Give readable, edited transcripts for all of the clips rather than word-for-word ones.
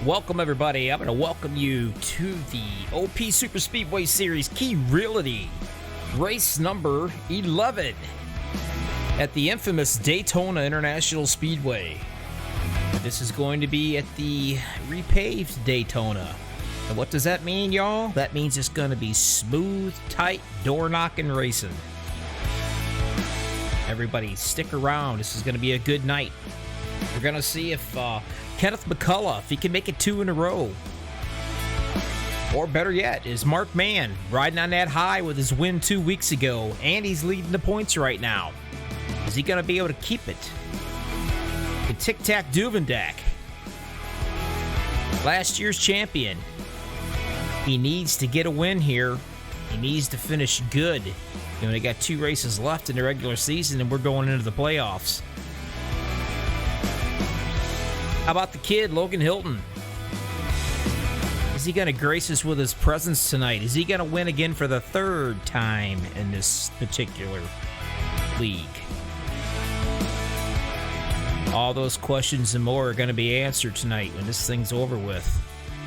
Welcome, everybody. I'm going to welcome you to the OP Super Speedway Series Key Realty race number 11 at the infamous Daytona International Speedway. This is going to be at the repaved Daytona. And what does that mean, y'all? That means it's going to be smooth, tight, door-knocking racing. Everybody, stick around. This is going to be a good night. We're going to see if Kenneth McCullough, if he can make it 2 in a row. Or better yet, is Mark Mann riding on that high with his win 2 weeks ago, and he's leading the points right now. Is he going to be able to keep it? The Tic Tac Duvendak, last year's champion. He needs to get a win here. He needs to finish good. You know, they got 2 races left in the regular season, and we're going into the playoffs. How about the kid, Logan Hilton? Is he going to grace us with his presence tonight? Is he going to win again for the 3rd time in this particular league? All those questions and more are going to be answered tonight when this thing's over with.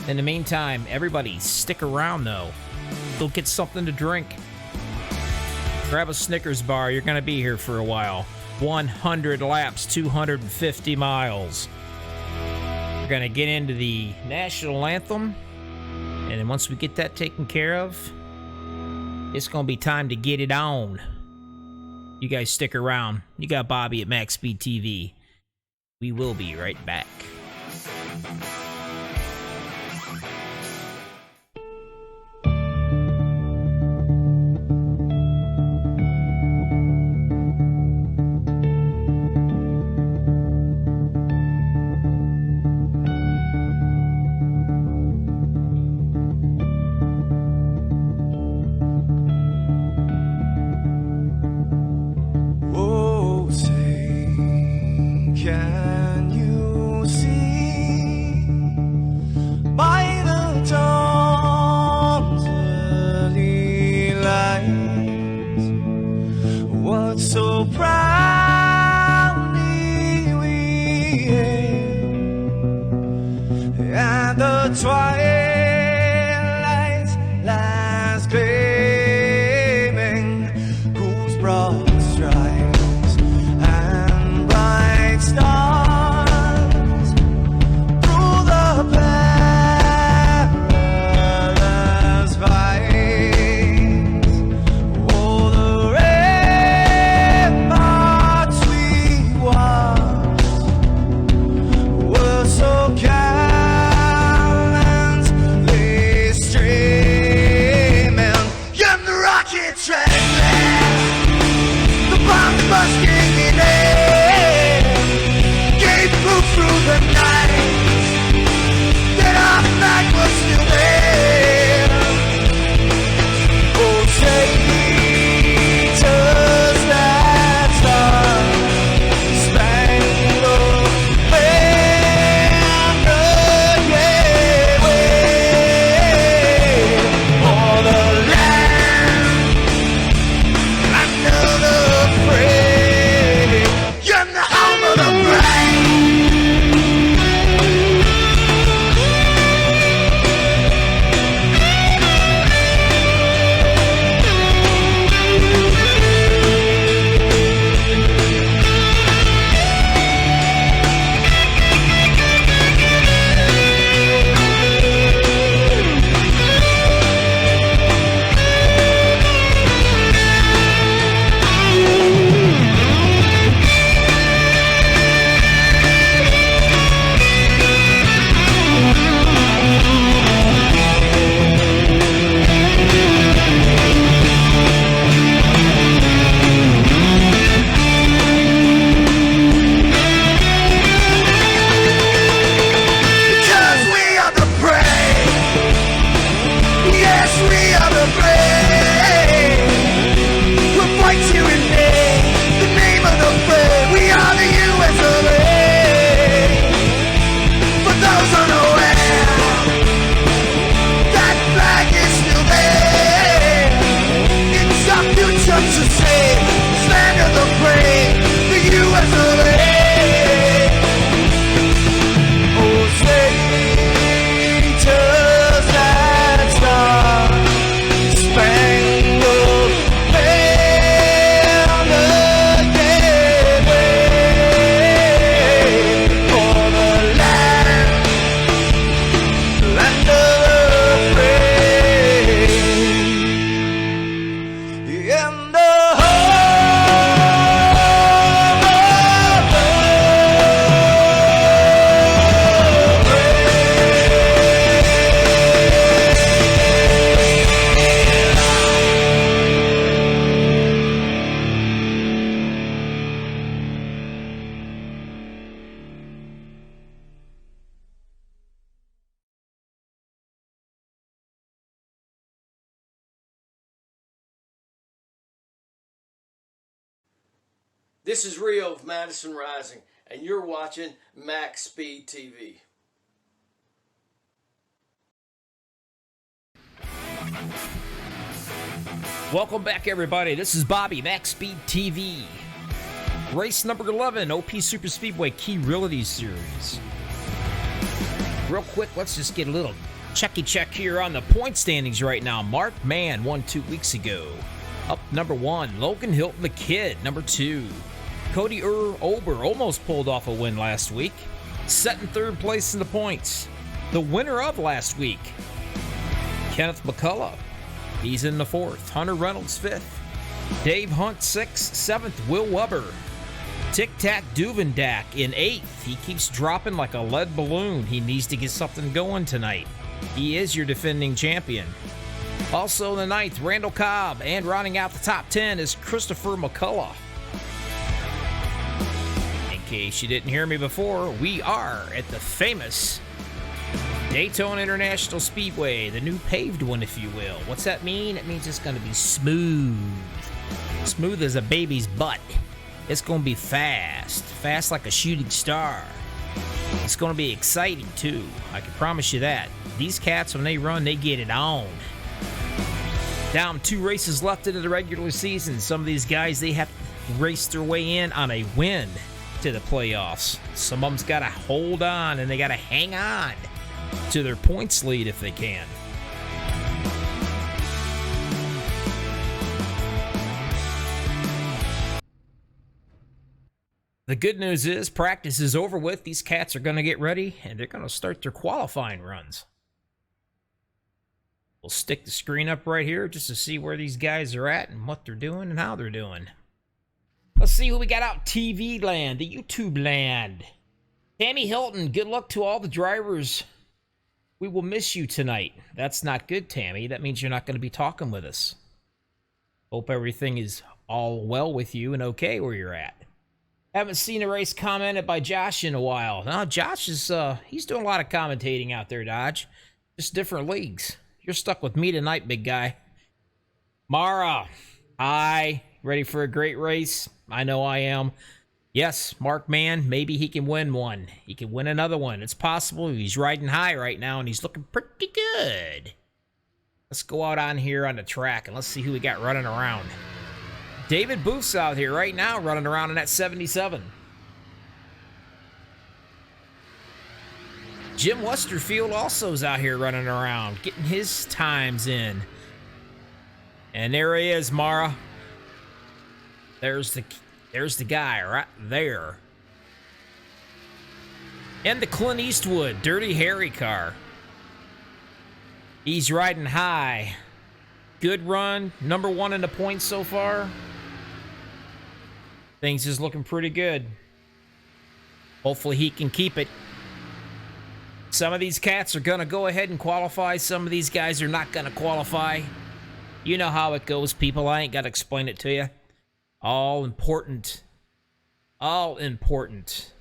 In the meantime, everybody stick around, though. Go get something to drink. Grab a Snickers bar. You're going to be here for a while. 100 laps, 250 miles. We're going to get into the national anthem, and then once we get that taken care of, it's going to be time to get it on. You guys stick around. You got Bobby at MaxspeedTV. We will be right back. So proudly we hailed, and the twilight's last gleaming, whose broad stripes and bright stars through the perilous fight. This is Rio of Madison Rising, and you're watching MaxspeedTV. Welcome back, everybody. This is Bobby, MaxspeedTV. Race number 11, OP Super Speedway Key Realty Series. Real quick, let's just get a little checky check here on the point standings right now. Mark Mann won 2 weeks ago. Up number 1, Logan Hilton the Kid, number 2. Cody Ober almost pulled off a win last week. Set in 3rd place in the points. The winner of last week, Kenneth McCullough. He's in the 4th. Hunter Reynolds 5th. Dave Hunt 6th. 7th, Will Weber. Tic Tac Duvendak in 8th. He keeps dropping like a lead balloon. He needs to get something going tonight. He is your defending champion. Also in the 9th, Randall Cobb. And rounding out the top 10 is Christopher McCullough. In case you didn't hear me before, we are at the famous Daytona International Speedway, the new paved one, if you will. What's that mean? It means it's going to be smooth. Smooth as a baby's butt. It's going to be fast. Fast like a shooting star. It's going to be exciting, too. I can promise you that. These cats, when they run, they get it on. Down 2 races left into the regular season. Some of these guys, they have to race their way in on a win to the playoffs. Some of them's got to hold on, and they got to hang on to their points lead if they can. The good news is practice is over with. These cats are going to get ready, and they're going to start their qualifying runs. We'll stick the screen up right here just to see where these guys are at and what they're doing and how they're doing. Let's see who we got out TV land, the YouTube land. Tammy Hilton, good luck to all the drivers. We will miss you tonight. That's not good, Tammy. That means you're not going to be talking with us. Hope everything is all well with you and okay where you're at. Haven't seen a race commented by Josh in a while. No, Josh is, he's doing a lot of commentating out there, Dodge. Just different leagues. You're stuck with me tonight, big guy. Mara, hi. Ready for a great race? I know I am. Yes, Mark Mann, maybe he can win one. He can win another one. It's possible. He's riding high right now, and he's looking pretty good. Let's go out on here on the track, and let's see who we got running around. David Booth's out here right now running around in that 77. Jim Westerfield also is out here running around, getting his times in. And there he is, Mara. There's the guy right there. And the Clint Eastwood Dirty Harry car. He's riding high. Good run. Number 1 in the points so far. Things is looking pretty good. Hopefully he can keep it. Some of these cats are going to go ahead and qualify. Some of these guys are not going to qualify. You know how it goes, people. I ain't got to explain it to you. All important. All important.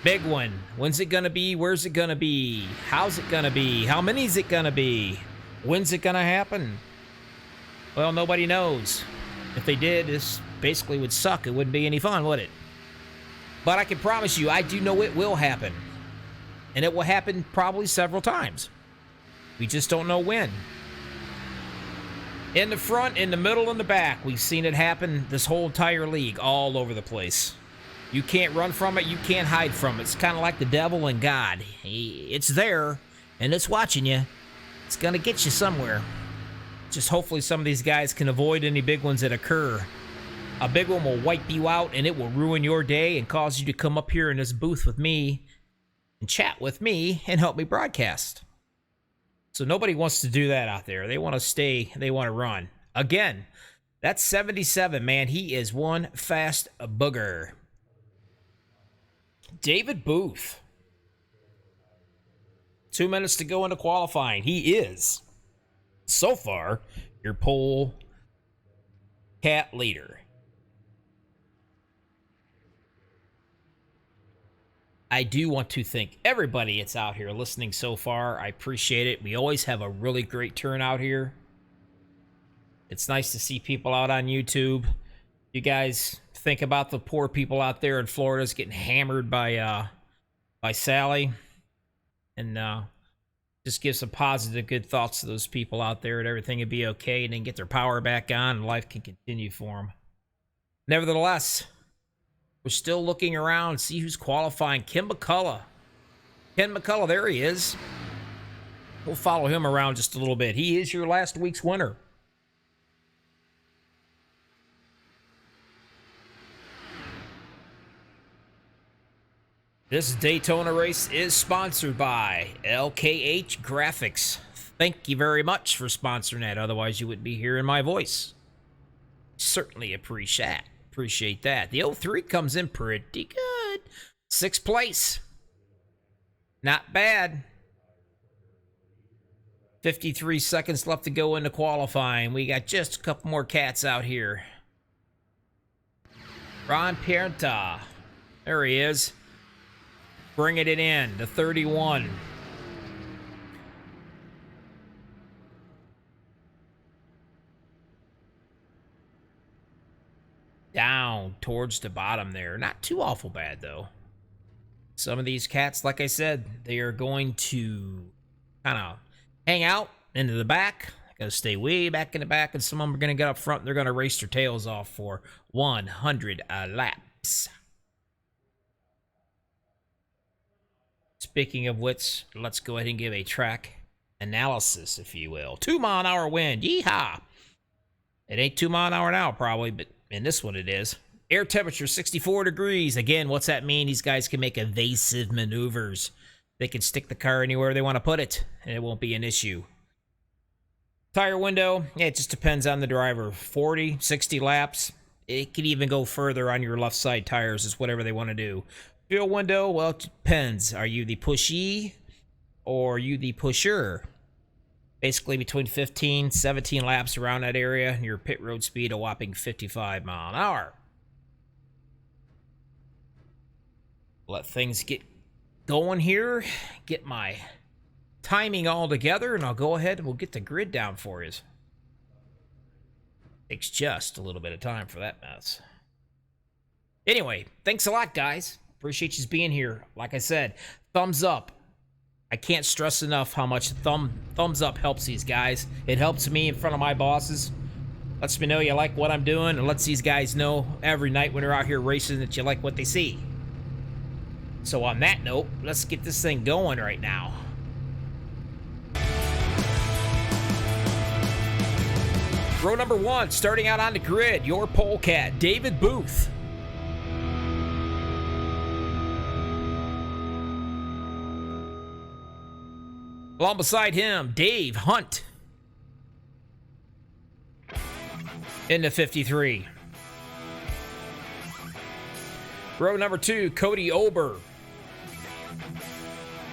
Big one. When's it going to be? Where's it going to be? How's it going to be? How many is it going to be? When's it going to happen? Well, nobody knows. If they did, this basically would suck. It wouldn't be any fun, would it? But I can promise you, I do know it will happen. And it will happen probably several times. We just don't know when. In the front, in the middle, and the back, we've seen it happen this whole entire league, all over the place. You can't run from it, you can't hide from it. It's kind of like the devil and God. It's there, and it's watching you. It's going to get you somewhere. Just hopefully some of these guys can avoid any big ones that occur. A big one will wipe you out, and it will ruin your day and cause you to come up here in this booth with me and chat with me and help me broadcast. So nobody wants to do that out there. They want to stay, they want to run. Again, that's 77, man. He is one fast booger. David Booth. 2 minutes to go into qualifying. He is, so far, your pole cat leader. I do want to thank everybody that's out here listening so far. I appreciate it. We always have a really great turnout here. It's nice to see people out on YouTube. You guys think about the poor people out there in Florida getting hammered by Sally, and just give some positive, good thoughts to those people out there, and everything will be okay, and then get their power back on, and life can continue for them. Nevertheless, we're still looking around, see who's qualifying. Ken McCullough, there he is. We'll follow him around just a little bit. He is your last week's winner. This Daytona race is sponsored by LKH Graphics. Thank you very much for sponsoring that. Otherwise, you wouldn't be hearing my voice. Certainly appreciate that. The 03 comes in pretty good. 6th place. Not bad. 53 seconds left to go into qualifying. We got just a couple more cats out here. Ron Pienta. There he is. Bringing it in, the 31. Down towards the bottom there. Not too awful bad, though. Some of these cats, like I said, they are going to kind of hang out into the back. Gotta stay way back in the back, and some of them are going to get up front, and they're going to race their tails off for 100 laps. Speaking of which, let's go ahead and give a track analysis, if you will. 2-mile-an-hour wind. Yeehaw! It ain't 2 mile an hour now, probably, but in this one it is. Air temperature, 64 degrees. Again, what's that mean? These guys can make evasive maneuvers. They can stick the car anywhere they want to put it, and it won't be an issue. Tire window, yeah, it just depends on the driver. 40, 60 laps. It could even go further on your left side tires. It's whatever they want to do. Fuel window, well, it depends. Are you the pushy or are you the pusher? Basically between 15, 17 laps around that area, and your pit road speed a whopping 55 mile an hour. Let things get going here. Get my timing all together, and I'll go ahead and we'll get the grid down for you. Takes just a little bit of time for that mess. Anyway, thanks a lot, guys. Appreciate you being here. Like I said, thumbs up. I can't stress enough how much thumbs up helps these guys. It helps me in front of my bosses. Lets me know you like what I'm doing, and lets these guys know every night when they're out here racing that you like what they see. So on that note, let's get this thing going right now. Row number 1, starting out on the grid, your polecat, David Booth. Along beside him, Dave Hunt. Into 53. Row number 2, Cody Ober.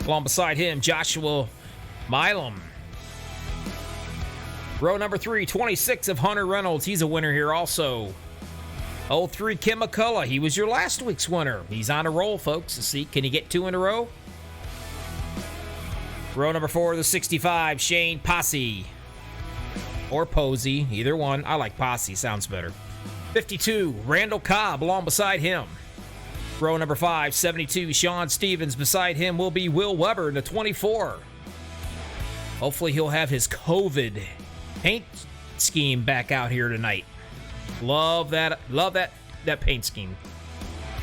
Along beside him, Joshua Milam. Row number 3, 26 of Hunter Reynolds. He's a winner here also. 03, Ken McCullough. He was your last week's winner. He's on a roll, folks. Let's see, can he get 2 in a row? Row number 4, the 65, Shane Posse. Or Posey, either one. I like Posse, sounds better. 52, Randall Cobb along beside him. Row number 5, 72, Sean Stevens. Beside him will be Will Weber in the 24. Hopefully he'll have his COVID paint scheme back out here tonight. Love that paint scheme.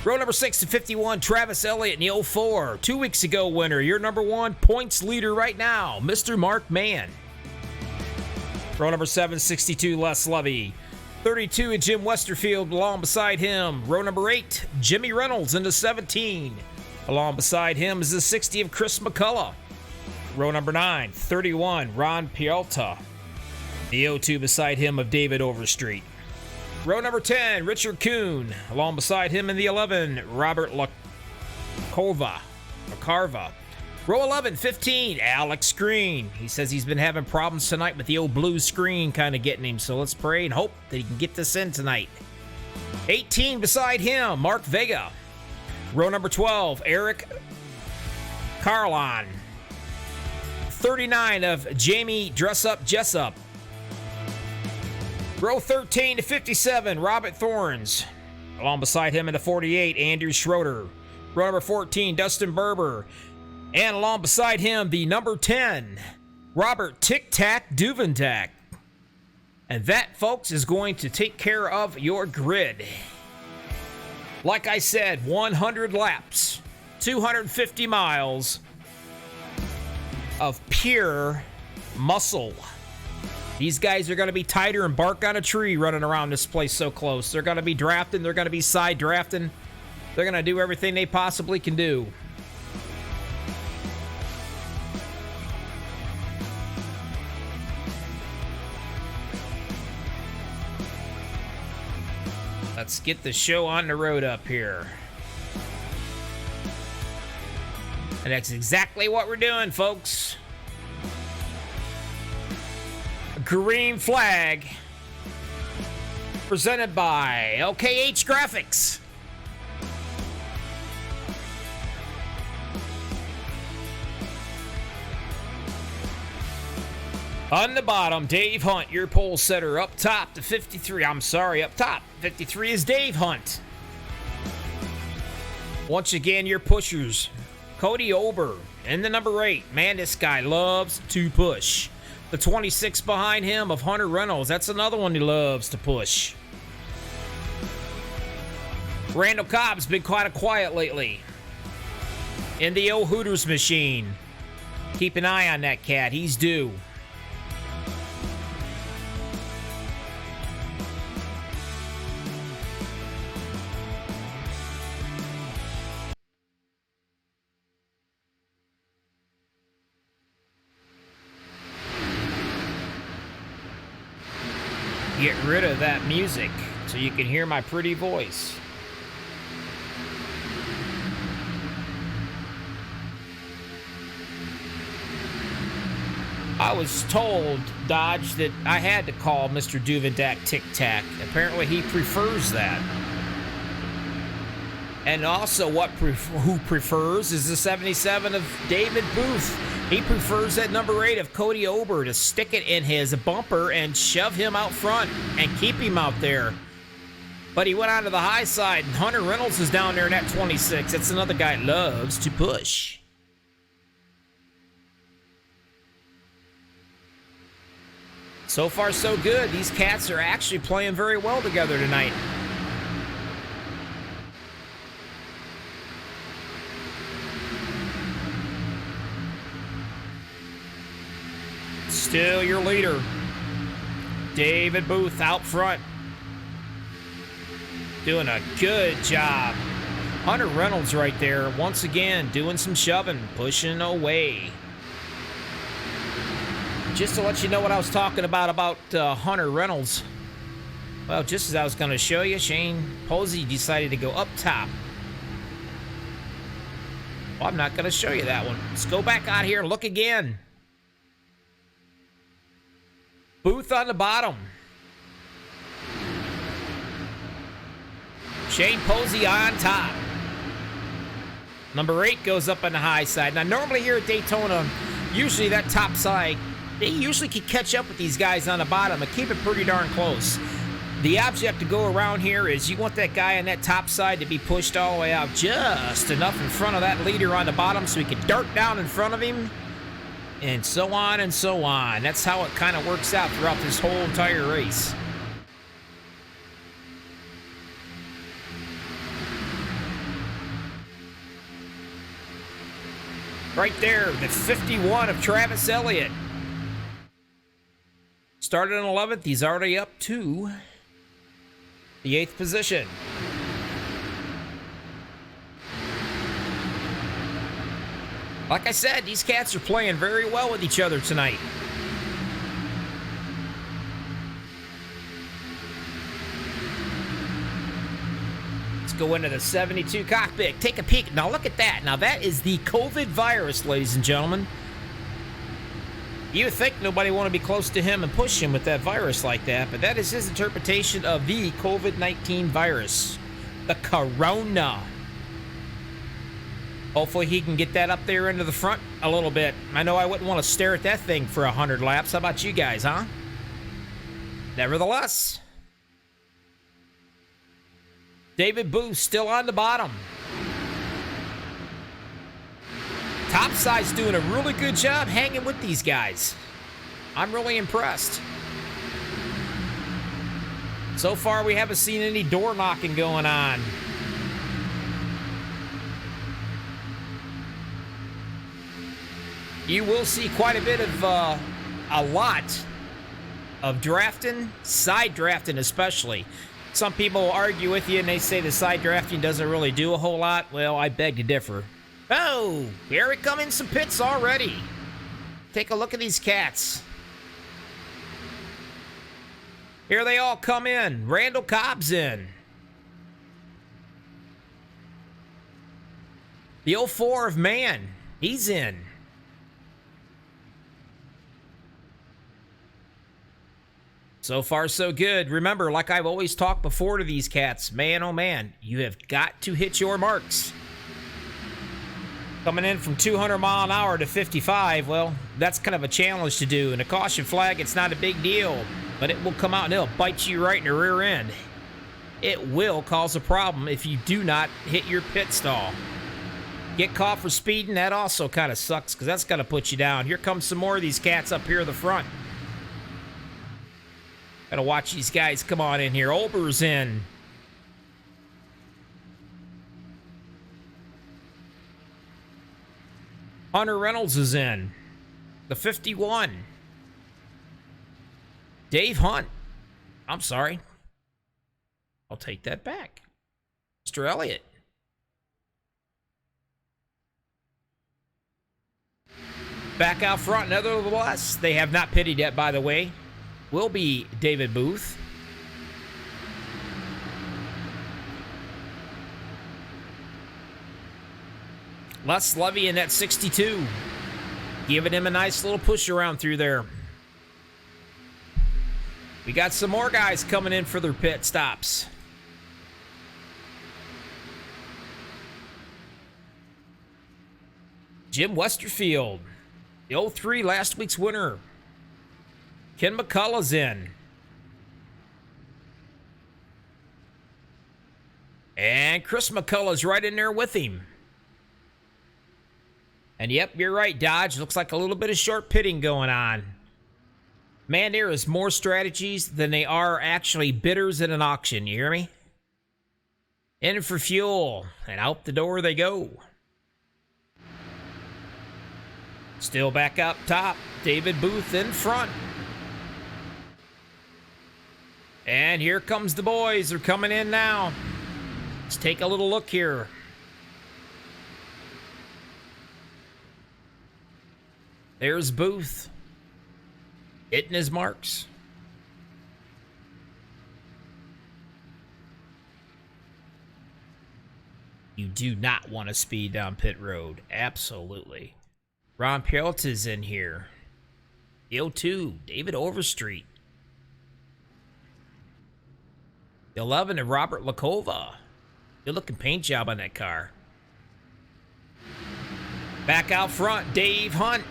Row number 6 to 51, Travis Elliott in the 04. 2 weeks ago winner, your number 1 points leader right now, Mr. Mark Mann. Row number 7, 62, Les Lovey. 32, Jim Westerfield along beside him. Row number 8, Jimmy Reynolds into 17. Along beside him is the 60 of Chris McCullough. Row number 9, 31, Ron Pielta. The 02 beside him of David Overstreet. Row number 10, Richard Kuhn. Along beside him in the 11, Robert Carva. Row 11, 15, Alex Green. He says he's been having problems tonight with the old blue screen kind of getting him, so let's pray and hope that he can get this in tonight. 18 beside him, Mark Vega. Row number 12, Eric Carlon. 39 of Jamie Jessup. Row 13 to 57, Robert Thorns. Along beside him in the 48, Andrew Schroeder. Row number 14, Dustin Berber. And along beside him, the number 10, Robert Tic Tac Duvendak. And that, folks, is going to take care of your grid. Like I said, 100 laps, 250 miles of pure muscle. These guys are going to be tighter than bark on a tree running around this place so close. They're going to be drafting. They're going to be side drafting. They're going to do everything they possibly can do. Let's get the show on the road up here. And that's exactly what we're doing, folks. Green flag. Presented by LKH Graphics. On the bottom, Dave Hunt, your pole setter. Up top to 53. I'm sorry, up top. 53 is Dave Hunt. Once again, your pushers. Cody Ober in the number 8. Man, this guy loves to push. The 26 behind him of Hunter Reynolds. That's another one he loves to push. Randall Cobb's been quite quiet lately. In the old Hooters machine. Keep an eye on that cat. He's due. Get rid of that music so you can hear my pretty voice. I was told, Dodge, that I had to call Mr. Duvendak Tic Tac. Apparently he prefers that. And also who prefers is the 77 of David Booth. He prefers that number 8 of Cody Ober to stick it in his bumper and shove him out front and keep him out there. But he went on to the high side, and Hunter Reynolds is down there in that 26. That's another guy that loves to push. So far, so good. These cats are actually playing very well together tonight. Still your leader, David Booth out front. Doing a good job. Hunter Reynolds right there, once again, doing some shoving, pushing away. Just to let you know what I was talking about Hunter Reynolds. Well, just as I was going to show you, Shane Posey decided to go up top. Well, I'm not going to show you that one. Let's go back out here and look again. Booth on the bottom. Shane Posey on top. Number 8 goes up on the high side. Now, normally here at Daytona, usually that top side, they usually can catch up with these guys on the bottom and keep it pretty darn close. The object to go around here is you want that guy on that top side to be pushed all the way out just enough in front of that leader on the bottom so he can dart down in front of him. And so on and so on. That's how it kind of works out throughout this whole entire race. Right there, the 51 of Travis Elliott. Started in 11th. He's already up to the 8th position. Like I said, these cats are playing very well with each other tonight. Let's go into the 72 cockpit. Take a peek. Now look at that. Now that is the COVID virus, ladies and gentlemen. You would think nobody want to be close to him and push him with that virus like that, but that is his interpretation of the COVID-19 virus. The corona. Hopefully he can get that up there into the front a little bit. I know I wouldn't want to stare at that thing for 100 laps. How about you guys, huh? Nevertheless, David Booth still on the bottom. Topside's doing a really good job hanging with these guys. I'm really impressed. So far, we haven't seen any door knocking going on. You will see quite a bit of, a lot of drafting, side drafting especially. Some people argue with you and they say the side drafting doesn't really do a whole lot. Well, I beg to differ. Oh, here we come in some pits already. Take a look at these cats. Here they all come in. Randall Cobb's in. The 04 of Man, he's in. So far, so good. Remember, like I've always talked before to these cats, man, oh man, you have got to hit your marks. Coming in from 200 mile an hour to 55, well, that's kind of a challenge to do. And a caution flag, it's not a big deal, but it will come out and it'll bite you right in the rear end. It will cause a problem if you do not hit your pit stall. Get caught for speeding, that also kind of sucks because that's going to put you down. Here comes some more of these cats up here in the front. Gotta watch these guys come on in here. Olber's in. Hunter Reynolds is in. The 51. Dave Hunt. I'm sorry. I'll take that back. Mr. Elliott. Back out front, nevertheless. They have not pitted yet, by the way. Will be David Booth. Les Levy in that 62. Giving him a nice little push around through there. We got some more guys coming in for their pit stops. Jim Westerfield. The 03 last week's winner. Ken McCullough's in. And Chris McCullough's right in there with him. And yep, you're right, Dodge. Looks like a little bit of short pitting going on. Man, there is more strategies than they are actually bidders at an auction. You hear me? In for fuel. And out the door they go. Still back up top. David Booth in front. And here comes the boys. They're coming in now. Let's take a little look here. There's Booth. Hitting his marks. You do not want to speed down pit road. Absolutely. Ron Peralta's in here. The 02, David Overstreet. The 11 of Robert Lakova. Good looking paint job on that car. Back out front, Dave Hunt.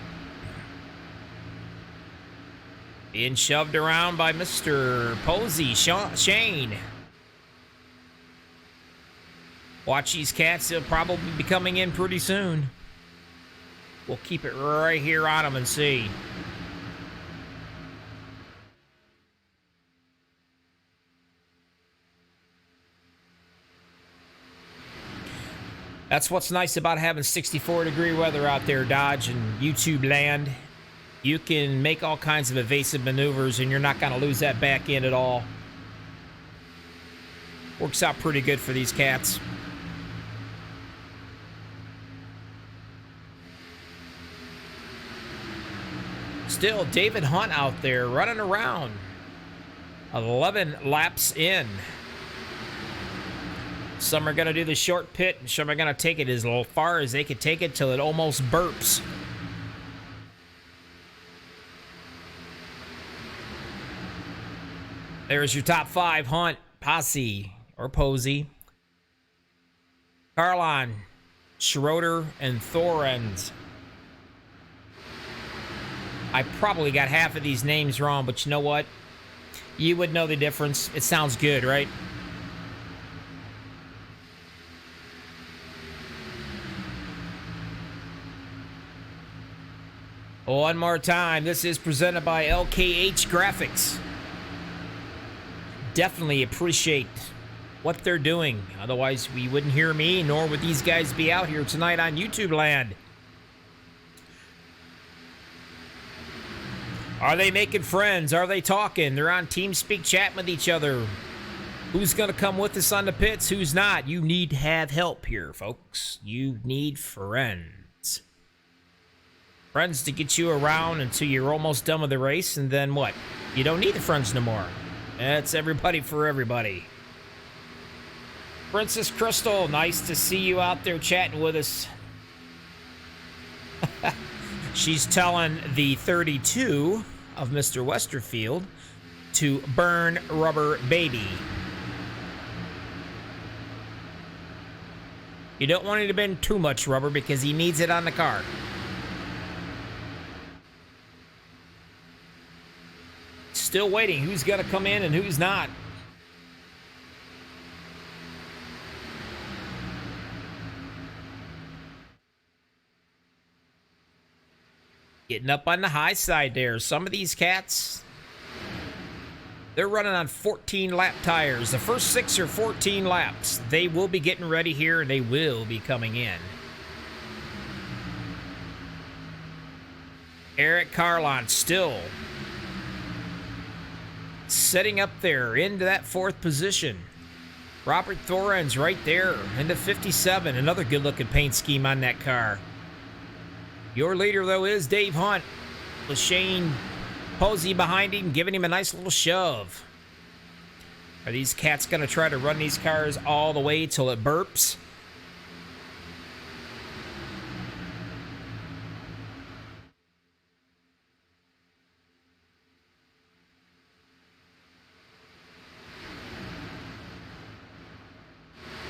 Being shoved around by Mr. Posey, Shane. Watch these cats, they'll probably be coming in pretty soon. We'll keep it right here on them and see. That's what's nice about having 64-degree weather out there, Dodge and YouTube land. You can make all kinds of evasive maneuvers and you're not going to lose that back end at all. Works out pretty good for these cats. Still, David Hunt out there running around. 11 laps in. Some are going to do the short pit, and some are going to take it as far as they can take it till it almost burps. There's your top 5, Hunt, Posse, or Posey. Carlon, Schroeder, and Thorens. I probably got half of these names wrong, but you know what? You would know the difference. It sounds good, right? One more time. This is presented by LKH Graphics. Definitely appreciate what they're doing. Otherwise, we wouldn't hear me, nor would these guys be out here tonight on YouTube land. Are they making friends? Are they talking? They're on TeamSpeak chatting with each other. Who's going to come with us on the pits? Who's not? You need to have help here, folks. You need friends. Friends to get you around until you're almost done with the race, and then what? You don't need the friends no more. It's everybody for everybody. Princess Crystal, nice to see you out there chatting with us. She's telling the 32 of Mr. Westerfield to burn rubber baby. You don't want it to burn too much rubber because he needs it on the car. Still waiting. Who's going to come in and who's not? Getting up on the high side there. Some of these cats, they're running on 14 lap tires. The first 6 are 14 laps. They will be getting ready here and they will be coming in. Eric Carlon still sitting up there into that 4th position. Robert Thoren's right there into 57. Another good-looking paint scheme on that car. Your leader, though, is Dave Hunt, with Shane Posey behind him, giving him a nice little shove. Are these cats going to try to run these cars all the way till it burps?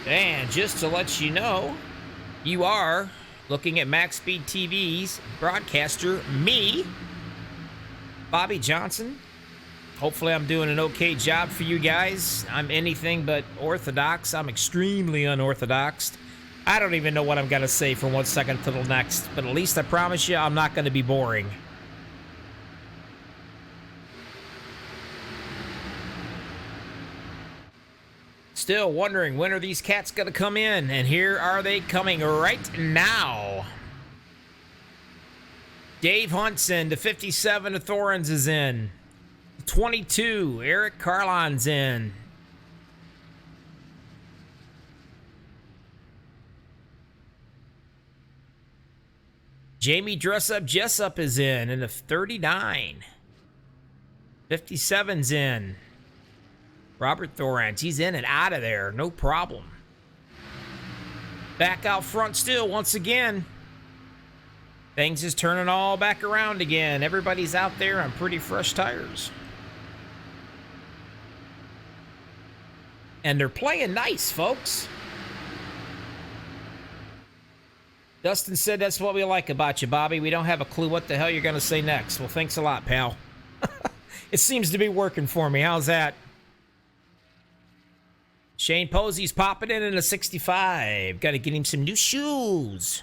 And just to let you know, you are looking at MaxspeedTV's broadcaster, me, Bobby Johnson. Hopefully I'm doing an okay job for you guys. I'm anything but orthodox. I'm extremely unorthodox. I don't even know what I'm going to say from one second to the next, but at least I promise you I'm not going to be boring. Still wondering when are these cats going to come in, and here are they coming right now. Dave Hunt's in. The 57 of Thorens is in. 22, Eric Carlon's in. Jamie Dressup Jessup is in, and the 39. 57's in. Robert Thorens, he's in and out of there, no problem. Back out front still, once again. Things is turning all back around again. Everybody's out there on pretty fresh tires. And they're playing nice, folks. Dustin said that's what we like about you, Bobby. We don't have a clue what the hell you're going to say next. Well, thanks a lot, pal. It seems to be working for me. How's that? Shane Posey's popping in a 65. Got to get him some new shoes.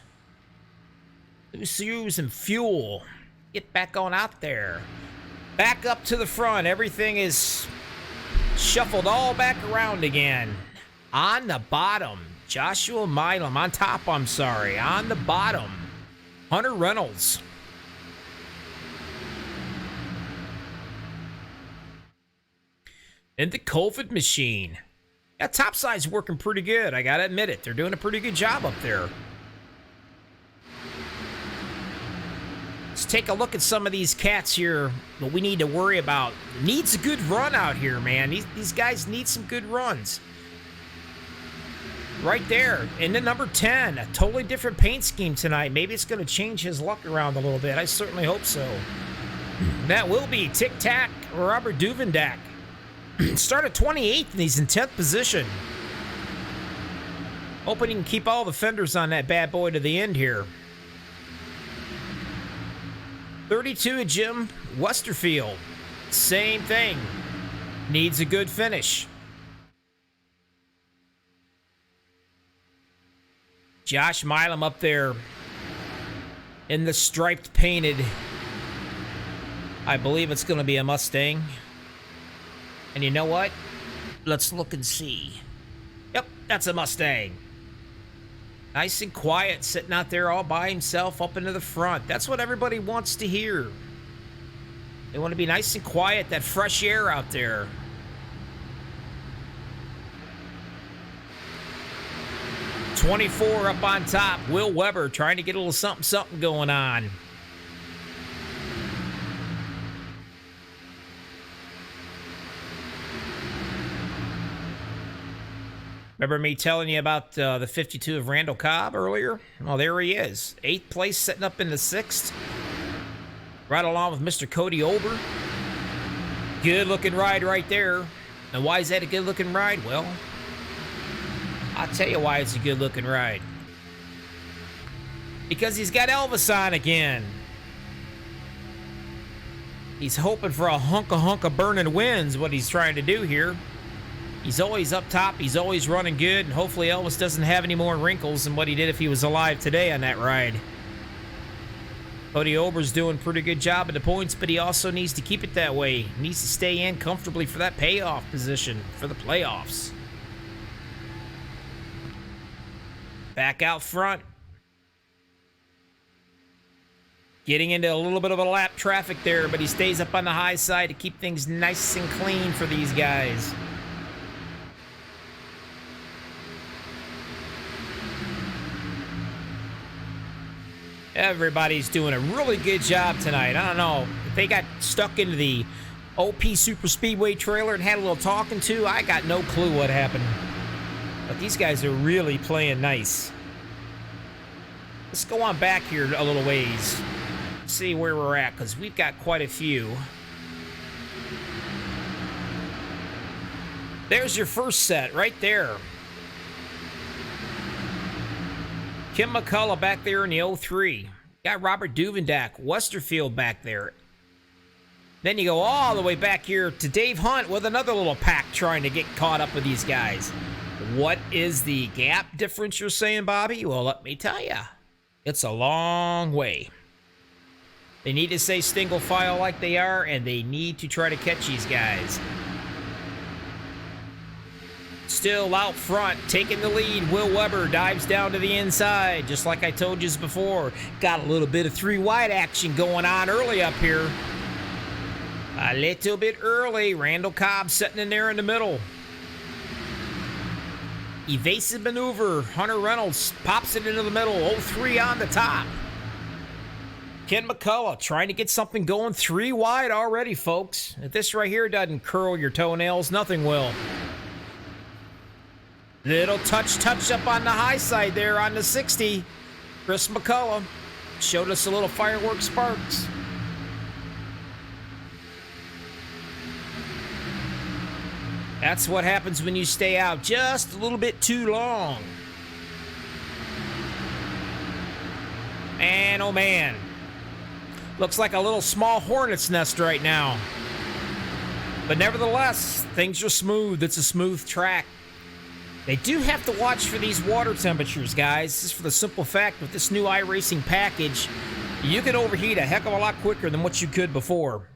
New shoes and fuel. Get back on out there. Back up to the front. Everything is shuffled all back around again. On the bottom, Joshua Milam. On top, I'm sorry. On the bottom, Hunter Reynolds. And the COVID machine. That top side's working pretty good. I gotta admit it. They're doing a pretty good job up there. Let's take a look at some of these cats here that we need to worry about. Needs a good run out here, man. These guys need some good runs. Right there. And then number 10, a totally different paint scheme tonight. Maybe it's going to change his luck around a little bit. I certainly hope so. That will be Tic Tac Robert Duvendak. Started 28th and he's in 10th position. Hoping he can keep all the fenders on that bad boy to the end here. 32 Jim Westerfield. Same thing. Needs a good finish. Josh Milam up there in the striped painted. I believe it's going to be a Mustang. And you know what? Let's look and see. Yep, that's a Mustang. Nice and quiet, sitting out there all by himself up into the front. That's what everybody wants to hear. They want to be nice and quiet, that fresh air out there. '24 up on top. Will Weber trying to get a little something going on. Remember me telling you about the 52 of Randall Cobb earlier? Well, there he is. 8th place, setting up in the 6th. Right along with Mr. Cody Ober. Good-looking ride right there. And why is that a good-looking ride? Well, I'll tell you why it's a good-looking ride. Because he's got Elvis on again. He's hoping for a hunk of burning wins, what he's trying to do here. He's always up top. He's always running good. And hopefully Elvis doesn't have any more wrinkles than what he did if he was alive today on that ride. Cody Ober's doing a pretty good job at the points, but he also needs to keep it that way. He needs to stay in comfortably for that payoff position for the playoffs. Back out front. Getting into a little bit of a lap traffic there, but he stays up on the high side to keep things nice and clean for these guys. Everybody's doing a really good job tonight. I don't know if they got stuck into the OP Super Speedway trailer and had a little talking to. I got no clue what happened. But these guys are really playing nice. Let's go on back here a little ways. See where we're at, because we've got quite a few. There's your first set right there. Kim McCullough back there in the 03. Got Robert Duvendak, Westerfield back there. Then you go all the way back here to Dave Hunt with another little pack trying to get caught up with these guys. What is the gap difference you're saying, Bobby? Well, let me tell you. It's a long way. They need to stay single file like they are, and they need to try to catch these guys. Still out front, taking the lead. Will Weber dives down to the inside, just like I told you before. Got a little bit of 3 wide action going on early up here. A little bit early. Randall Cobb sitting in there in the middle. Evasive maneuver. Hunter Reynolds pops it into the middle. 0-3 on the top. Ken McCullough trying to get something going. 3 wide already, folks. If this right here doesn't curl your toenails, nothing will. Little touch up on the high side there on the 60. Chris McCullough showed us a little fireworks sparks. That's what happens when you stay out just a little bit too long. Man, oh man. Looks like a little small hornet's nest right now. But nevertheless, things are smooth. It's a smooth track. They do have to watch for these water temperatures, guys. Just for the simple fact, with this new iRacing package, you can overheat a heck of a lot quicker than what you could before.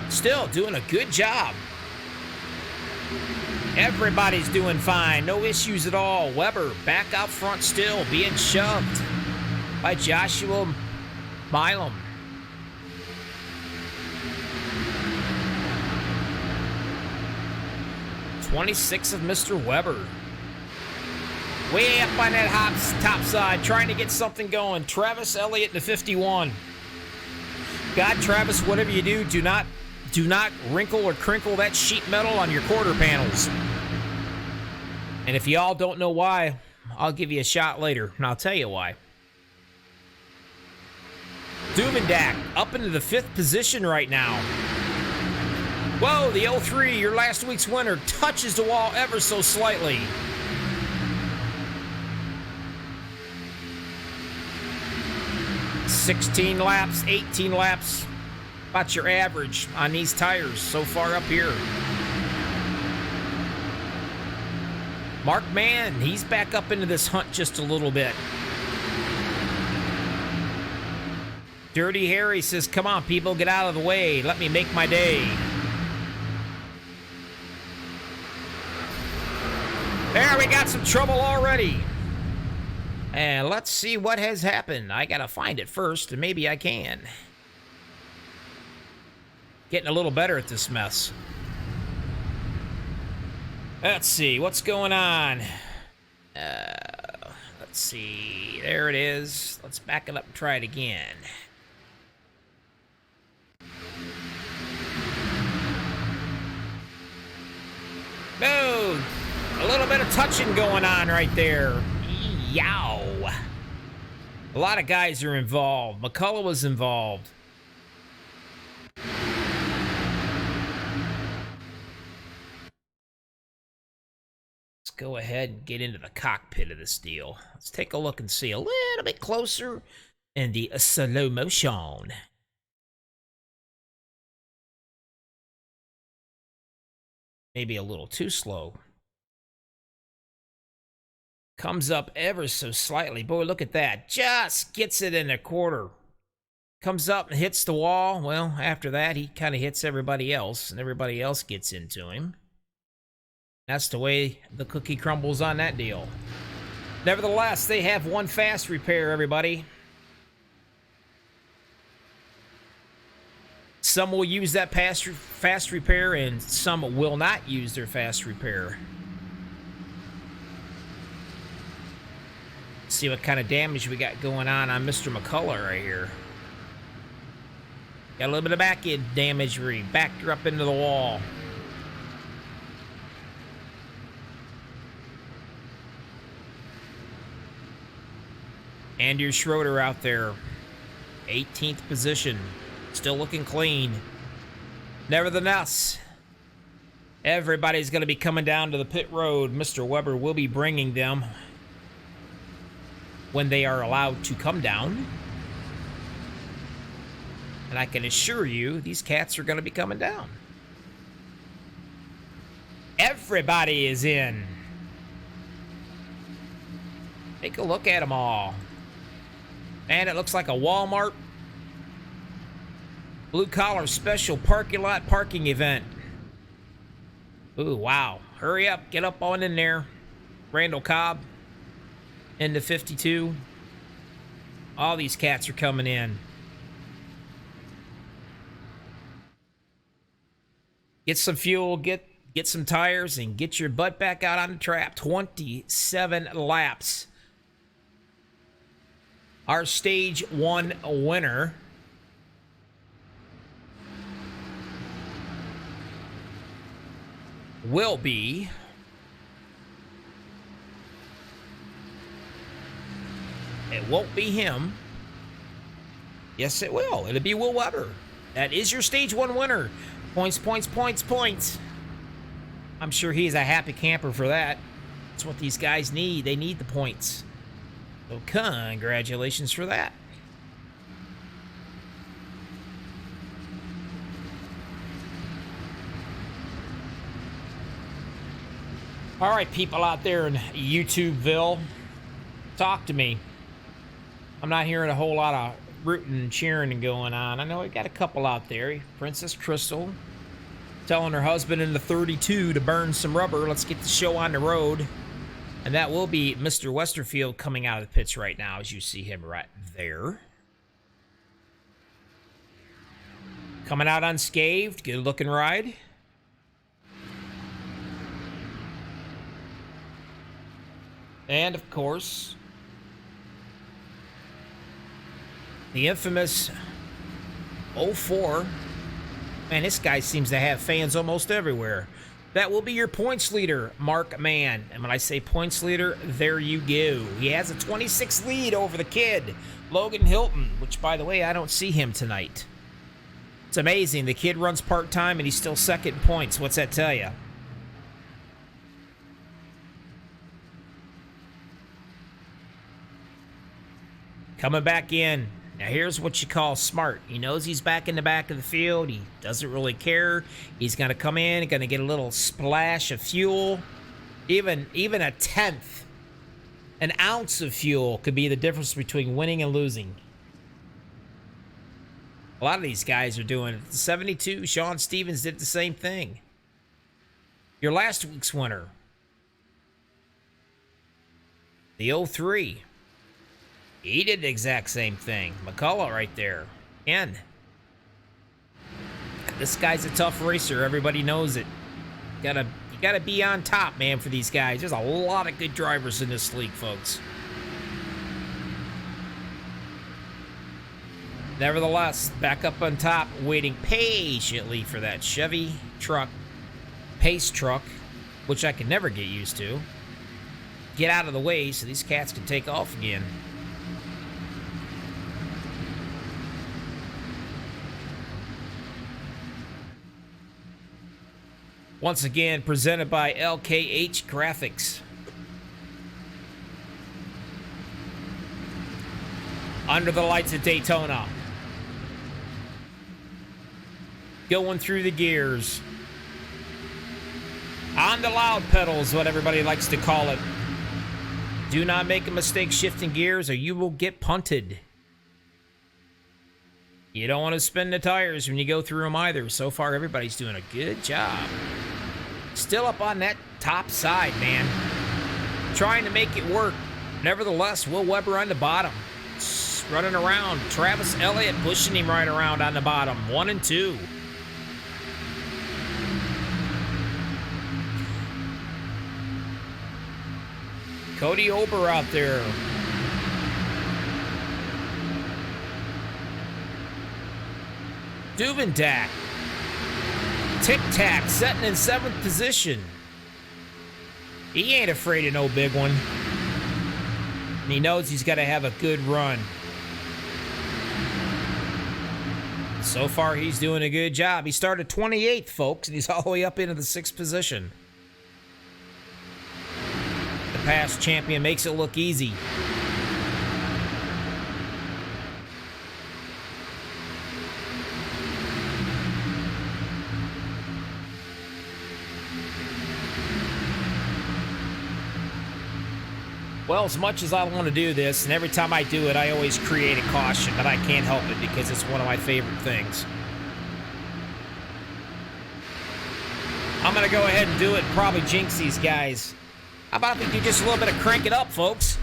Still doing a good job. Everybody's doing fine. No issues at all. Weber back out front still, being shoved by Joshua Milam. '26 of Mr. Weber. Way up on that top side, trying to get something going. Travis Elliott in the 51. God, Travis, whatever you do, do not wrinkle or crinkle that sheet metal on your quarter panels. And if y'all don't know why, I'll give you a shot later, and I'll tell you why. Duvendak up into the 5th position right now. Whoa, the 03, your last week's winner, touches the wall ever so slightly. 16 laps, 18 laps. About your average on these tires so far up here. Mark Mann, he's back up into this hunt just a little bit. Dirty Harry says, come on, people, get out of the way. Let me make my day. There, we got some trouble already. And let's see what has happened. I gotta find it first, and maybe I can. Getting a little better at this mess. Let's see, what's going on? Let's see, there it is. Let's back it up and try it again. No, a little bit of touching going on right there. Yow. A lot of guys are involved. McCullough was involved. Let's go ahead and get into the cockpit of this deal. Let's take a look and see a little bit closer in the slow motion. Maybe a little too slow. Comes up ever so slightly. Boy, look at that. Just gets it in a quarter. Comes up and hits the wall. Well, after that, he kind of hits everybody else, and everybody else gets into him. That's the way the cookie crumbles on that deal. Nevertheless, they have one fast repair, everybody. Some will use that fast repair, and some will not use their fast repair. See what kind of damage we got going on Mr. McCullough right here. Got a little bit of back end damage where he backed her up into the wall. Andrew Schroeder out there, 18th position, still looking clean. Nevertheless, everybody's going to be coming down to the pit road. Mr. Weber will be bringing them when they are allowed to come down. And I can assure you, these cats are going to be coming down. Everybody is in. Take a look at them all. Man, it looks like a Walmart blue-collar special parking lot parking event. Ooh, wow. Hurry up. Get up on in there. Randall Cobb into 52. All these cats are coming in. Get some fuel, get some tires, and get your butt back out on the track. 27 laps. Our stage 1 winner will be it won't be him. Yes, it will. It'll be Will Weber. That is your stage 1 winner. Points, points, points, points. I'm sure he's a happy camper for that. That's what these guys need. They need the points. So congratulations for that. All right, people out there in YouTubeville, talk to me. I'm not hearing a whole lot of rooting and cheering and going on. I know we got a couple out there. Princess Crystal telling her husband in the 32 to burn some rubber. Let's get the show on the road. And that will be Mr. Westerfield coming out of the pits right now, as you see him right there. Coming out unscathed. Good looking ride. And, of course, the infamous 04. Man, this guy seems to have fans almost everywhere. That will be your points leader, Mark Mann. And when I say points leader, there you go. He has a 26 lead over the kid, Logan Hilton, which, by the way, I don't see him tonight. It's amazing. The kid runs part-time, and he's still second in points. What's that tell you? Coming back in, Now here's what you call smart. He knows he's back in the back of the field. He doesn't really care. He's going to come in, going to get a little splash of fuel. Even a tenth, an ounce of fuel could be the difference between winning and losing. A lot of these guys are doing it. 72, Sean Stevens did the same thing. Your last week's winner, the 03. He did the exact same thing. McCullough right there. Again. This guy's a tough racer. Everybody knows it. You gotta be on top, man, for these guys. There's a lot of good drivers in this league, folks. Nevertheless, back up on top, waiting patiently for that Chevy truck, pace truck, which I can never get used to. Get out of the way so these cats can take off again. Once again, presented by LKH Graphics. Under the lights at Daytona. Going through the gears. On the loud pedals, what everybody likes to call it. Do not make a mistake shifting gears or you will get punted. You don't want to spin the tires when you go through them either. So far, everybody's doing a good job. Still up on that top side, man. Trying to make it work. Nevertheless, Will Weber on the bottom. Running around. Travis Elliott pushing him right around on the bottom. 1 and 2. Cody Ober out there. Duvendak. Tic-tac sitting in 7th position. He ain't afraid of no big one. And he knows he's got to have a good run. So far, he's doing a good job. He started 28th, folks, and he's all the way up into the 6th position. The past champion makes it look easy. Well, as much as I want to do this, and every time I do it, I always create a caution, but I can't help it because it's one of my favorite things. I'm going to go ahead and do it and probably jinx these guys. How about if we do just a little bit of crank it up, folks?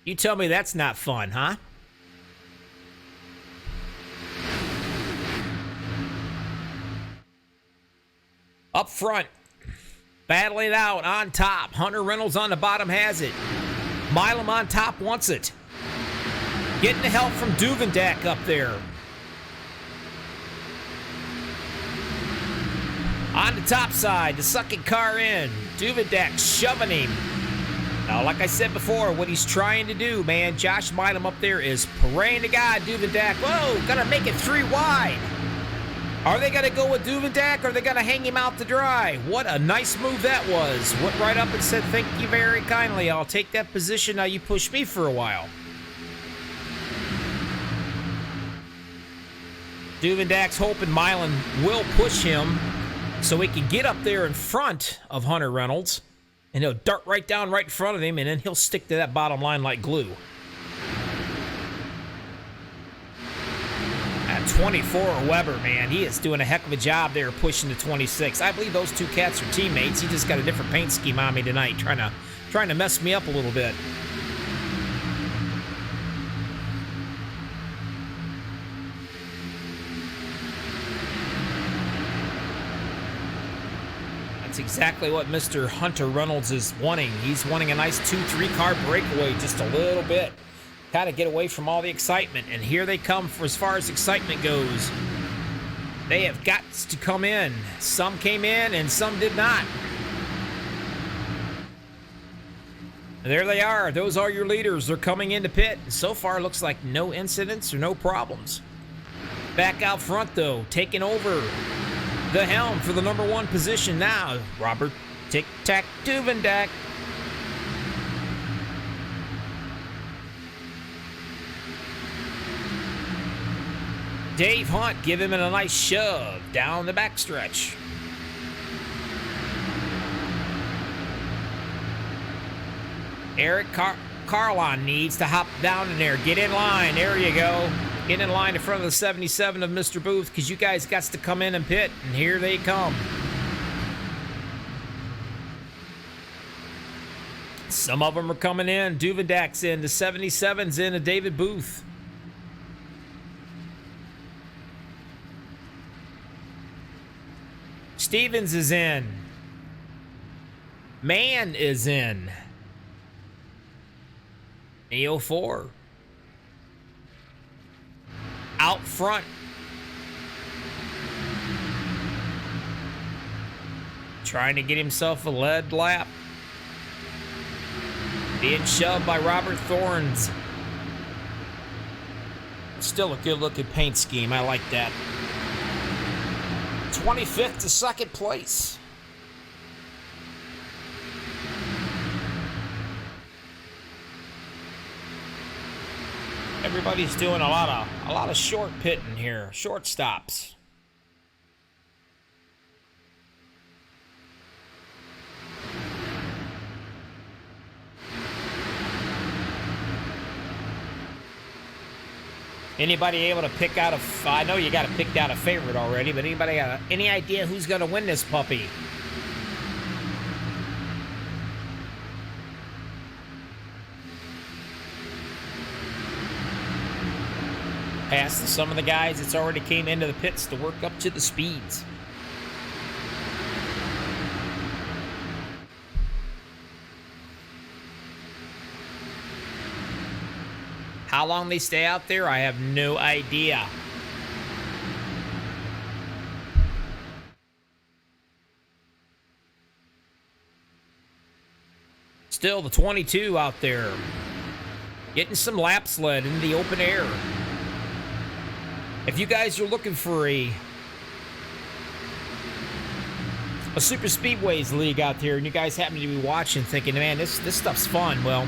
You tell me that's not fun, huh? Up front, battling it out on top. Hunter Reynolds on the bottom has it. Milam on top wants it. Getting the help from Duvendak up there. On the top side, the sucking car in. Duvendak shoving him. Now, like I said before, what he's trying to do, man, Josh Milam up there is praying to God, Duvendak. Whoa, gonna make it 3 wide. Are they gonna go with Duvendak or are they gonna hang him out to dry? What a nice move that was. Went right up and said, thank you very kindly. I'll take that position. Now you push me for a while. Duvendak's hoping Milan will push him so he can get up there in front of Hunter Reynolds. And he'll dart right down right in front of him, and then he'll stick to that bottom line like glue. At 24, Weber, man, he is doing a heck of a job there pushing to 26. I believe those two cats are teammates. He just got a different paint scheme on me tonight, trying to mess me up a little bit. It's exactly what Mr. Hunter Reynolds is wanting. He's wanting a nice 2-3 car breakaway, just a little bit. Kind of get away from all the excitement. And here they come for as far as excitement goes. They have got to come in. Some came in and some did not. And there they are. Those are your leaders. They're coming into pit. So far, looks like no incidents or no problems. Back out front, though, taking over the helm for the #1 position now. Robert Tic-Tac Duvendak. Dave Hunt give him a nice shove down the backstretch. Eric Carlon needs to hop down in there. Get in line. There you go. Get in line in front of the 77 of Mr. Booth, because you guys got to come in and pit, and here they come. Some of them are coming in. Duvendak's in. The 77's in. A David Booth. Stevens is in. Mann is in. E04. Out front. Trying to get himself a lead lap. Being shoved by Robert Thorns. Still a good looking paint scheme. I like that. 25th to second place. Everybody's doing a lot of short pitting here, short stops. Anybody able to pick out I know you got to pick out a favorite already, but anybody got any idea who's going to win this puppy? Past some of the guys that's already came into the pits to work up to the speeds. How long they stay out there, I have no idea. Still the 22 out there. Getting some lap sled in the open air. If you guys are looking for a super speedways league out there and you guys happen to be watching thinking, man, this stuff's fun, well,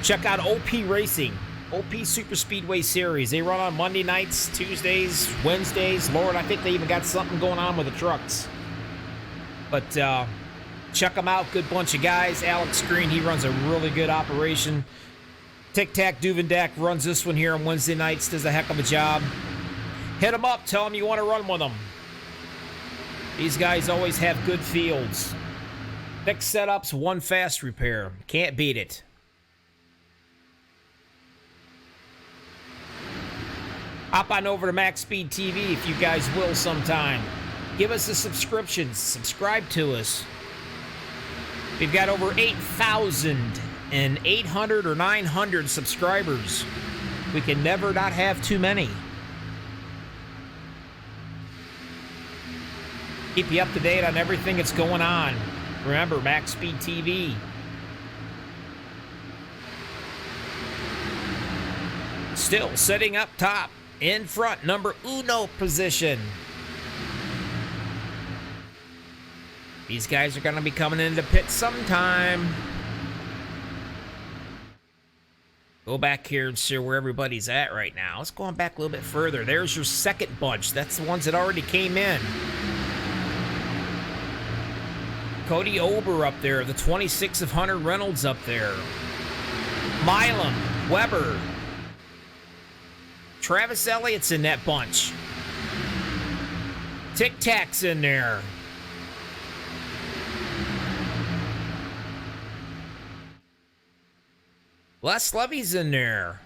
check out OP Racing. OP Super Speedway Series. They run on Monday nights, Tuesdays, Wednesdays. Lord, I think they even got something going on with the trucks. But check them out. Good bunch of guys. Alex Green, he runs a really good operation. Tic-Tac Duvendak runs this one here on Wednesday nights. Does a heck of a job. Hit them up. Tell them you want to run with them. These guys always have good fields. Fixed setups, one fast repair. Can't beat it. Hop on over to MaxspeedTV if you guys will sometime. Give us a subscription. Subscribe to us. We've got over 8,800 or 900 subscribers. We can never not have too many. Keep you up to date on everything that's going on. Remember, MaxspeedTV. Still sitting up top. In front, number uno position. These guys are going to be coming into pit sometime. Go back here and see where everybody's at right now. Let's go on back a little bit further. There's your second bunch. That's the ones that already came in. Cody Ober up there. The 26 of Hunter Reynolds up there. Milam, Weber. Travis Elliott's in that bunch. Tic-Tac's in there. Les Levy's in there.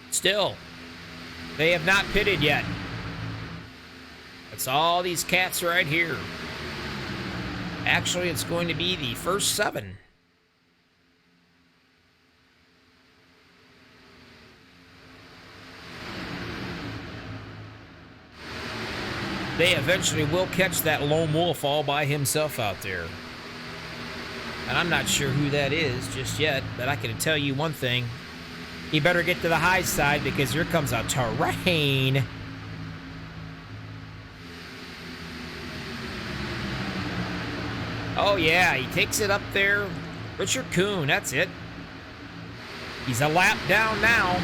Still, They have not pitted yet. It's all these cats right here. Actually, it's going to be the first 7. They eventually will catch that lone wolf all by himself out there. And I'm not sure who that is just yet, but I can tell you one thing. He better get to the high side because here comes a terrain. Oh yeah, he takes it up there. Richard Kuhn, that's it. He's a lap down now.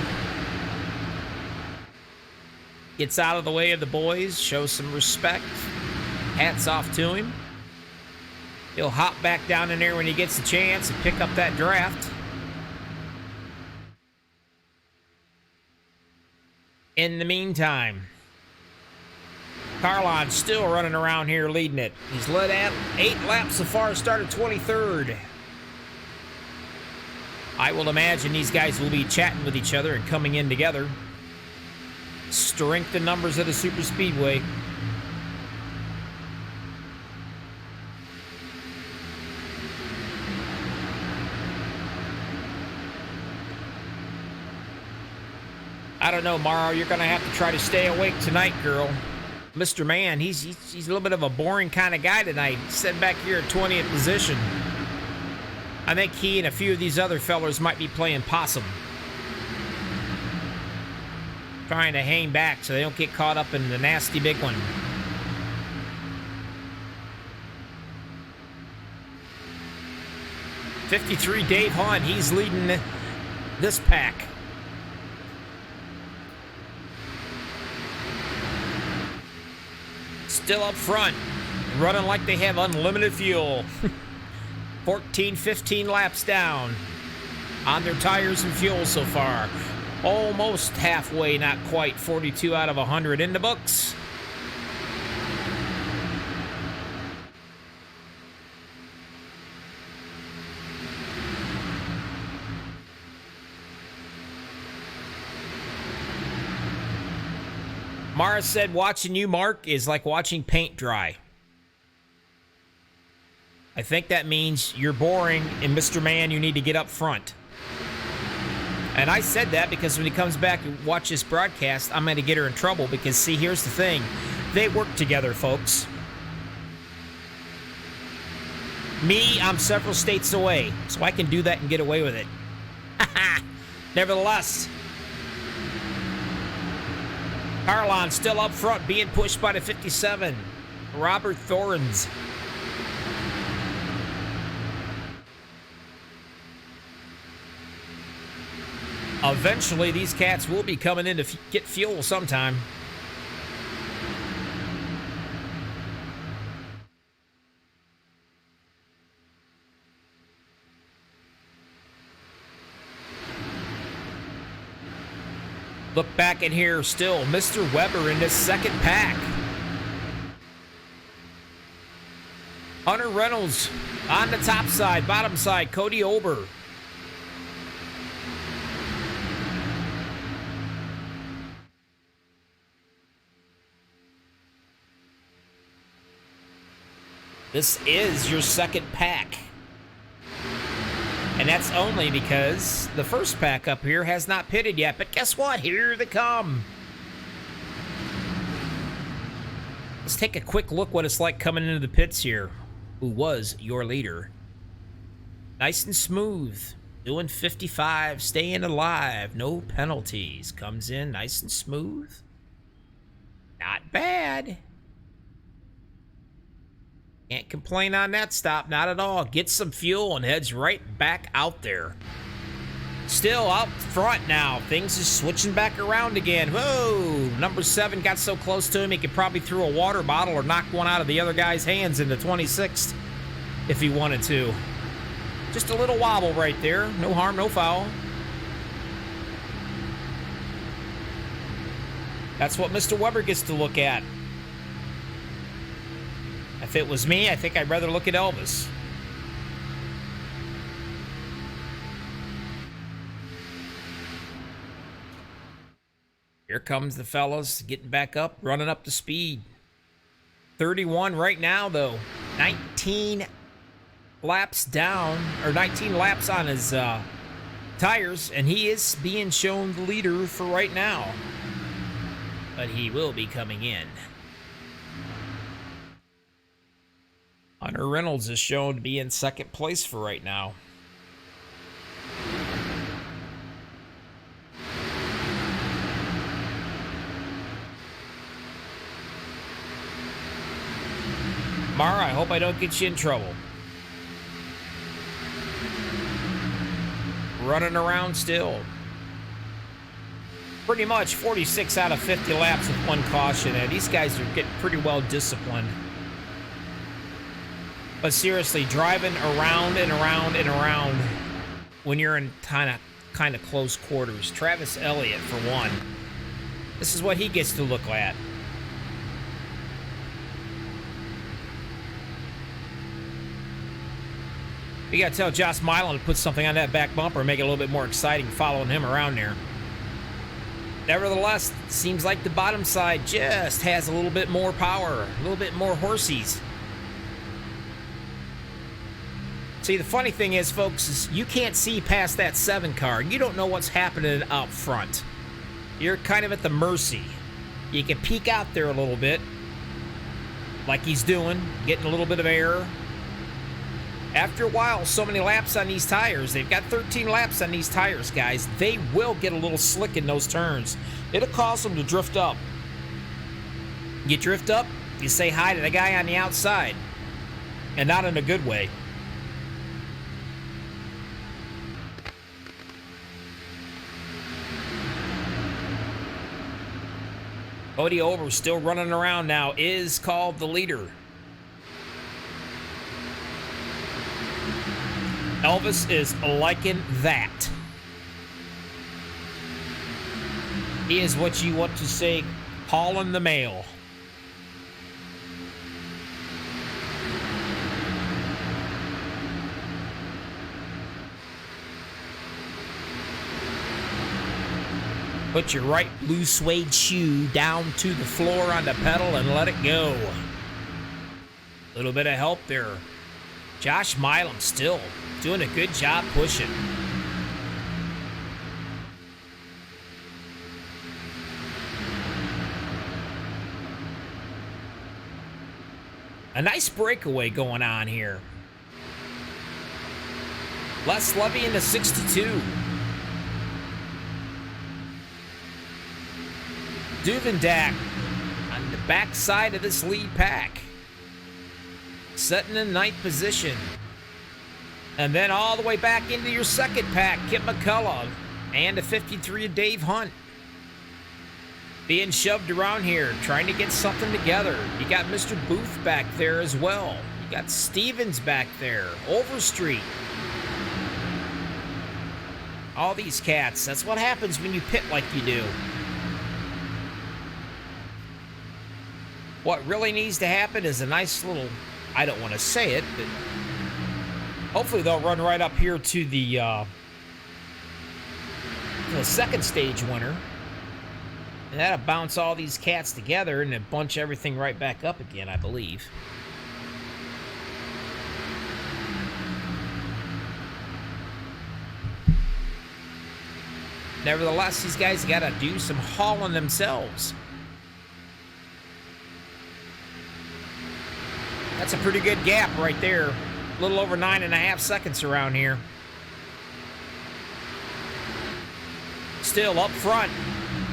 Gets out of the way of the boys, shows some respect. Hats off to him. He'll hop back down in there when he gets the chance and pick up that draft. In the meantime, Carlon's still running around here leading it. He's led at 8 laps so far, started 23rd. I will imagine these guys will be chatting with each other and coming in together. Strength in numbers at a super speedway. I don't know, Morrow. You're going to have to try to stay awake tonight, girl. Mr. Man, he's a little bit of a boring kind of guy tonight. Sitting back here at 20th position. I think he and a few of these other fellers might be playing possum. Trying to hang back so they don't get caught up in the nasty big one. '53 Dave Hunt, he's leading this pack. Still up front, running like they have unlimited fuel. 14, 15 laps down on their tires and fuel so far. Almost halfway, not quite. 42 out of 100 in the books. Mara said watching you, Mark, is like watching paint dry. I think that means you're boring, and Mr. Man, you need to get up front. And I said that because when he comes back and watch this broadcast, I'm going to get her in trouble because, see, here's the thing. They work together, folks. Me, I'm several states away, so I can do that and get away with it. Nevertheless, Carlon still up front, being pushed by the 57. Robert Thorns. Eventually, these cats will be coming in to get fuel sometime. Look back in here still, Mr. Weber in this second pack. Hunter Reynolds on the top side, bottom side, Cody Ober. This is your second pack. And that's only because the first pack up here has not pitted yet. But guess what? Here they come. Let's take a quick look what it's like coming into the pits here. Who was your leader? Nice and smooth. Doing 55, staying alive. No penalties. Comes in nice and smooth. Not bad. Can't complain on that stop, not at all. Gets some fuel and heads right back out there. Still out front now. Things is switching back around again. Whoa! Number 7 got so close to him he could probably throw a water bottle or knock one out of the other guy's hands in the 26th if he wanted to. Just a little wobble right there. No harm, no foul. That's what Mr. Weber gets to look at. If it was me, I think I'd rather look at Elvis. Here comes the fellas getting back up, running up to speed. 31 right now, though. 19 laps down, or 19 laps on his tires, and he is being shown the leader for right now. But he will be coming in. Hunter Reynolds is shown to be in second place for right now. Mara, I hope I don't get you in trouble. Running around still. Pretty much 46 out of 50 laps with one caution, and these guys are getting pretty well disciplined. But seriously, driving around and around and around when you're in kind of close quarters. Travis Elliott, for one. This is what he gets to look at. You gotta tell Josh Milan to put something on that back bumper and make it a little bit more exciting following him around there. Nevertheless, seems like the bottom side just has a little bit more power, a little bit more horsies. See, the funny thing is, folks, is you can't see past that 7 car. You don't know what's happening out front. You're kind of at the mercy. You can peek out there a little bit, like he's doing, getting a little bit of air. After a while, so many laps on these tires, they've got 13 laps on these tires, guys. They will get a little slick in those turns. It'll cause them to drift up. You drift up, you say hi to the guy on the outside, and not in a good way. Cody Over, still running around now, is called the leader. Elvis is liking that. He is what you want to say, hauling the mail. Put your right blue suede shoe down to the floor on the pedal and let it go. A little bit of help there. Josh Milam still doing a good job pushing. A nice breakaway going on here. Les Levy in the 62. Duvendak on the backside of this lead pack. Setting in 9th position. And then all the way back into your second pack, Kip McCullough and a 53 of Dave Hunt. Being shoved around here, trying to get something together. You got Mr. Booth back there as well. You got Stevens back there, Overstreet. All these cats, that's what happens when you pit like you do. What really needs to happen is a nice little, I don't want to say it, but hopefully they'll run right up here to the second stage winner. And that'll bounce all these cats together and then bunch everything right back up again, I believe. Nevertheless, these guys got to do some hauling themselves. That's a pretty good gap right there. A little over 9.5 seconds around here. Still up front,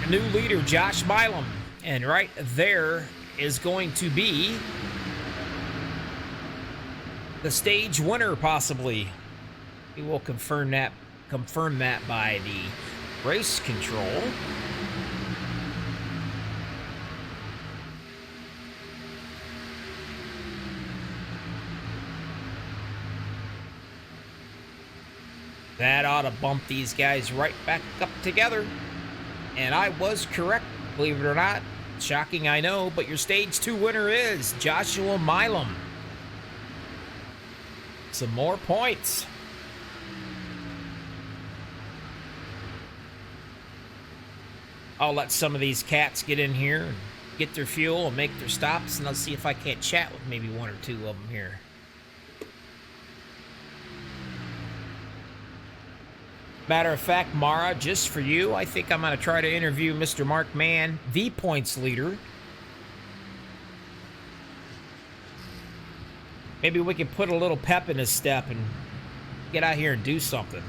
a new leader, Josh Milam. And right there is going to be the stage winner, possibly. We will confirm that by the race control. That ought to bump these guys right back up together. And I was correct, believe it or not. Shocking, I know, but your stage 2 winner is Joshua Milam. Some more points. I'll let some of these cats get in here and get their fuel and make their stops, and I'll see if I can't chat with maybe one or two of them here. Matter of fact, Mara, just for you, I think I'm going to try to interview Mr. Mark Mann, the points leader. Maybe we can put a little pep in his step and get out here and do something.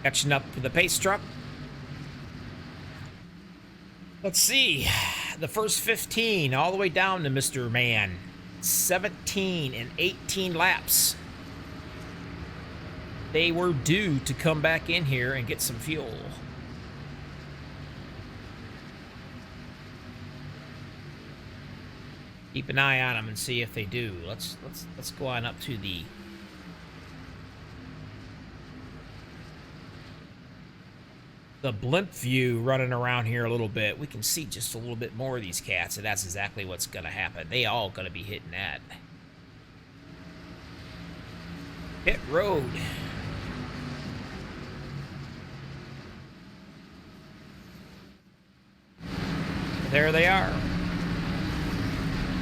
Catching up to the pace truck. Let's see. The first 15 all the way down to Mr. Mann. 17 and 18 laps. They were due to come back in here and get some fuel. Keep an eye on them and see if they do. Let's go on up to the blimp view running around here a little bit. We can see just a little bit more of these cats, and that's exactly what's going to happen. They all going to be hitting that. Pit road. There they are.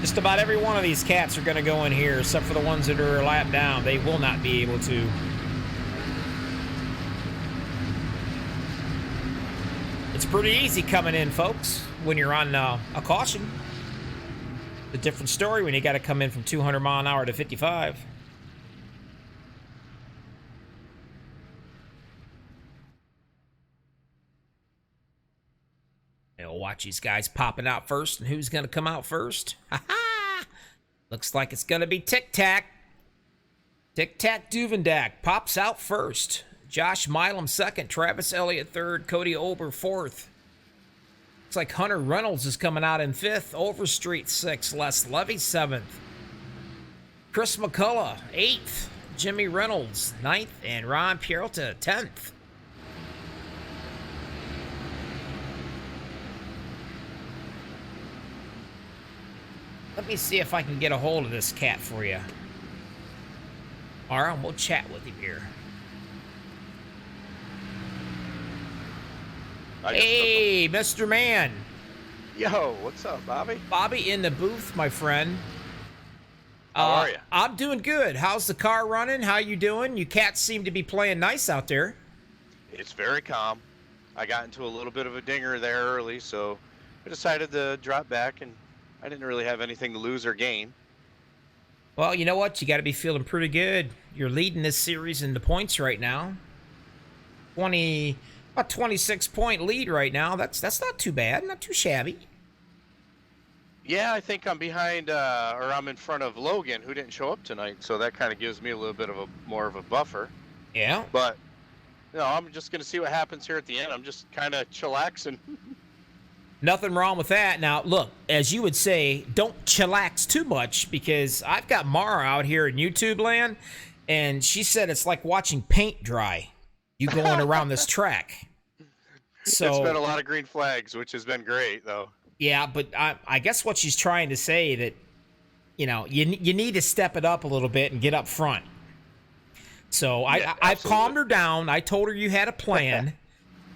Just about every one of these cats are going to go in here, except for the ones that are a lap down. They will not be able to. It's pretty easy coming in, folks, when you're on a caution. It's a different story when you got to come in from 200 mile an hour to 55. We'll watch these guys popping out first, and who's going to come out first? Ha-ha! Looks like it's going to be Tic Tac. Tic Tac Duvendak pops out first. Josh Milam second, Travis Elliott third, Cody Ober fourth. Looks like Hunter Reynolds is coming out in fifth, Overstreet sixth, Les Levy seventh, Chris McCullough eighth, Jimmy Reynolds ninth, and Ron Pierota 10th. Let me see if I can get a hold of this cat for you. All right, we'll chat with him here. Hey, Mr. Mann. Yo, what's up, Bobby? Bobby in the booth, my friend. How are you? I'm doing good. How's the car running? How you doing? You cats seem to be playing nice out there. It's very calm. I got into a little bit of a dinger there early, so I decided to drop back, and I didn't really have anything to lose or gain. Well, you know what? You got to be feeling pretty good. You're leading this series in the points right now. A 26-point lead right now. That's not too bad. Not too shabby. Yeah, I think I'm behind, or I'm in front of Logan, who didn't show up tonight, so that kind of gives me a little bit of more of a buffer. Yeah. But, I'm just going to see what happens here at the end. I'm just kind of chillaxing. Nothing wrong with that. Now, look, as you would say, don't chillax too much, because I've got Mara out here in YouTube land, and she said it's like watching paint dry. You going around this track. So it's been a lot of green flags, which has been great, though. Yeah, but I guess what she's trying to say that, you need to step it up a little bit and get up front. So I've calmed her down. I told her you had a plan.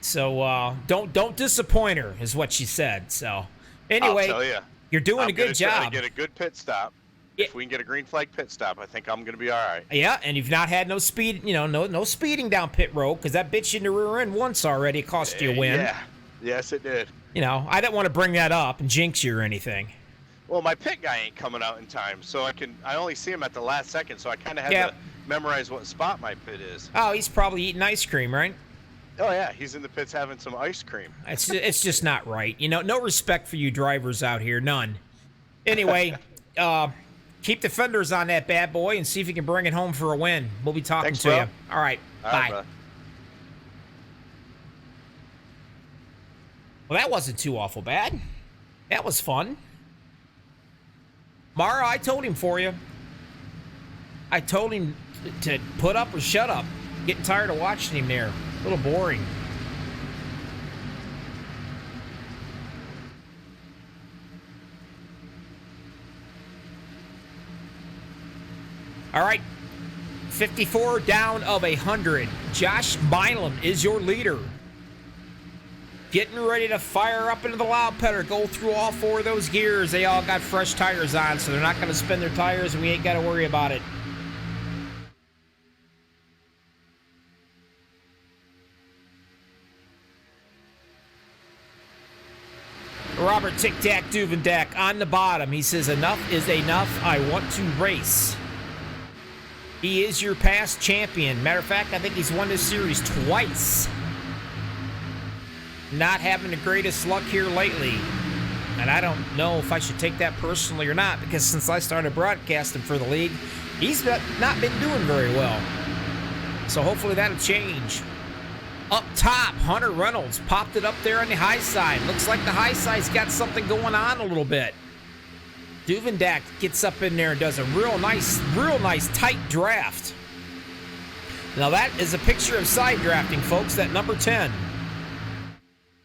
So don't disappoint her, is what she said. So anyway, I'll tell you, you're doing a good job. Try to get a good pit stop. Yeah. If we can get a green flag pit stop, I think I'm going to be all right. Yeah, and you've not had no speed, no speeding down pit road, because that bit you in the rear end once already. It cost you a win. Yeah, yes, it did. I didn't want to bring that up and jinx you or anything. Well, my pit guy ain't coming out in time, so I only see him at the last second, so I kind of had to memorize what spot my pit is. Oh, he's probably eating ice cream, right? Oh, yeah, he's in the pits having some ice cream. It's just not right. No respect for you drivers out here, none. Anyway, keep the fenders on that bad boy and see if you can bring it home for a win. We'll be talking to you. All right, bye. Bro. Well, that wasn't too awful bad. That was fun. Mara, I told him for you. I told him to put up or shut up. Getting tired of watching him there. A little boring. All right, 54 down of 100. Josh Milam is your leader. Getting ready to fire up into the loud pedal. Go through all 4 of those gears. They all got fresh tires on, so they're not going to spin their tires, and we ain't got to worry about it. Robert Tic Tac Duvendak on the bottom. He says, enough is enough. I want to race. He is your past champion. Matter of fact, I think he's won this series twice. Not having the greatest luck here lately. And I don't know if I should take that personally or not, because since I started broadcasting for the league, he's not been doing very well. So hopefully that'll change. Up top, Hunter Reynolds popped it up there on the high side. Looks like the high side's got something going on a little bit. Duvendak gets up in there and does a real nice tight draft. Now that is a picture of side drafting, folks, that number 10.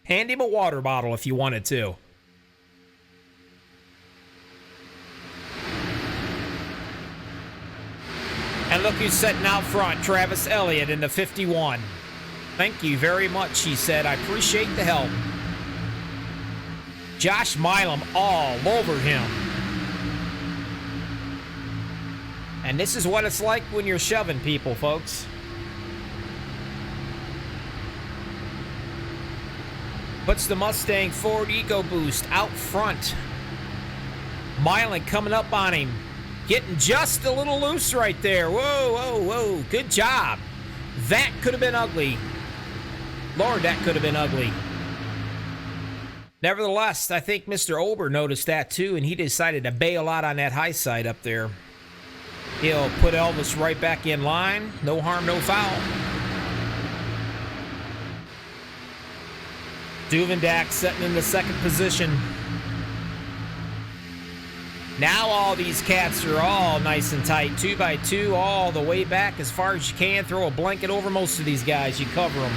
Hand him a water bottle if you wanted to. And look who's sitting out front, Travis Elliott in the 51. Thank you very much, he said. I appreciate the help. Josh Milam all over him. And this is what it's like when you're shoving people, folks. Puts the Mustang Ford EcoBoost out front. Milam coming up on him. Getting just a little loose right there. Whoa, whoa, whoa. Good job. That could have been ugly. Lord, that could have been ugly. Nevertheless, I think Mr. Ober noticed that too, and he decided to bail out on that high side up there. He'll put Elvis right back in line. No harm, no foul. Duvendak sitting in the second position. Now all these cats are all nice and tight. 2x2 all the way back as far as you can. Throw a blanket over most of these guys. You cover them.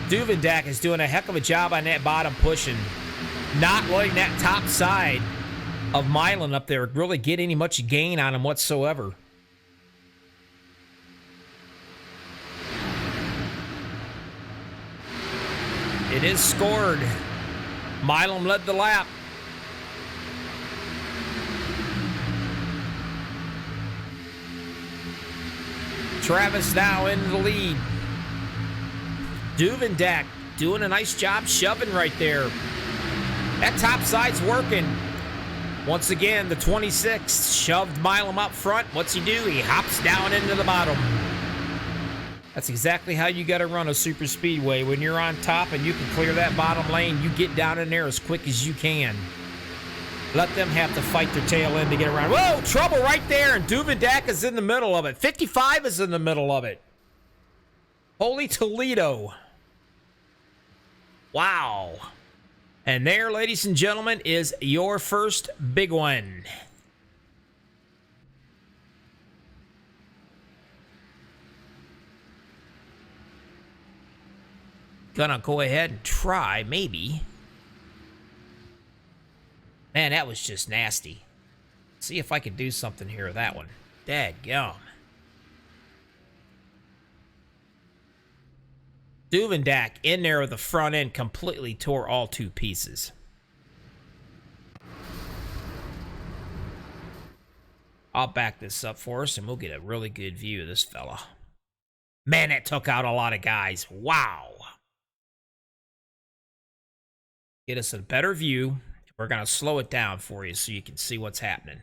Duvendak is doing a heck of a job on that bottom pushing. Not letting that top side of Milan up there really get any much gain on him whatsoever. It is scored. Milan led the lap. Travis now in the lead. Duvendak doing a nice job shoving right there. That top side's working. Once again, the 26 shoved Milam up front. What's he do? He hops down into the bottom. That's exactly how you got to run a super speedway. When you're on top and you can clear that bottom lane, you get down in there as quick as you can. Let them have to fight their tail end to get around. Whoa, trouble right there, and Duvendak is in the middle of it. 55 is in the middle of it. Holy Toledo. Wow. And there, ladies and gentlemen, is your first big one. Gonna go ahead and try, maybe. Man, that was just nasty. See if I can do something here with that one. Dadgum. Duvendak in there with the front end completely tore all two pieces. I'll back this up for us and we'll get a really good view of this fella. Man, that took out a lot of guys. Wow. Get us a better view. We're going to slow it down for you so you can see what's happening.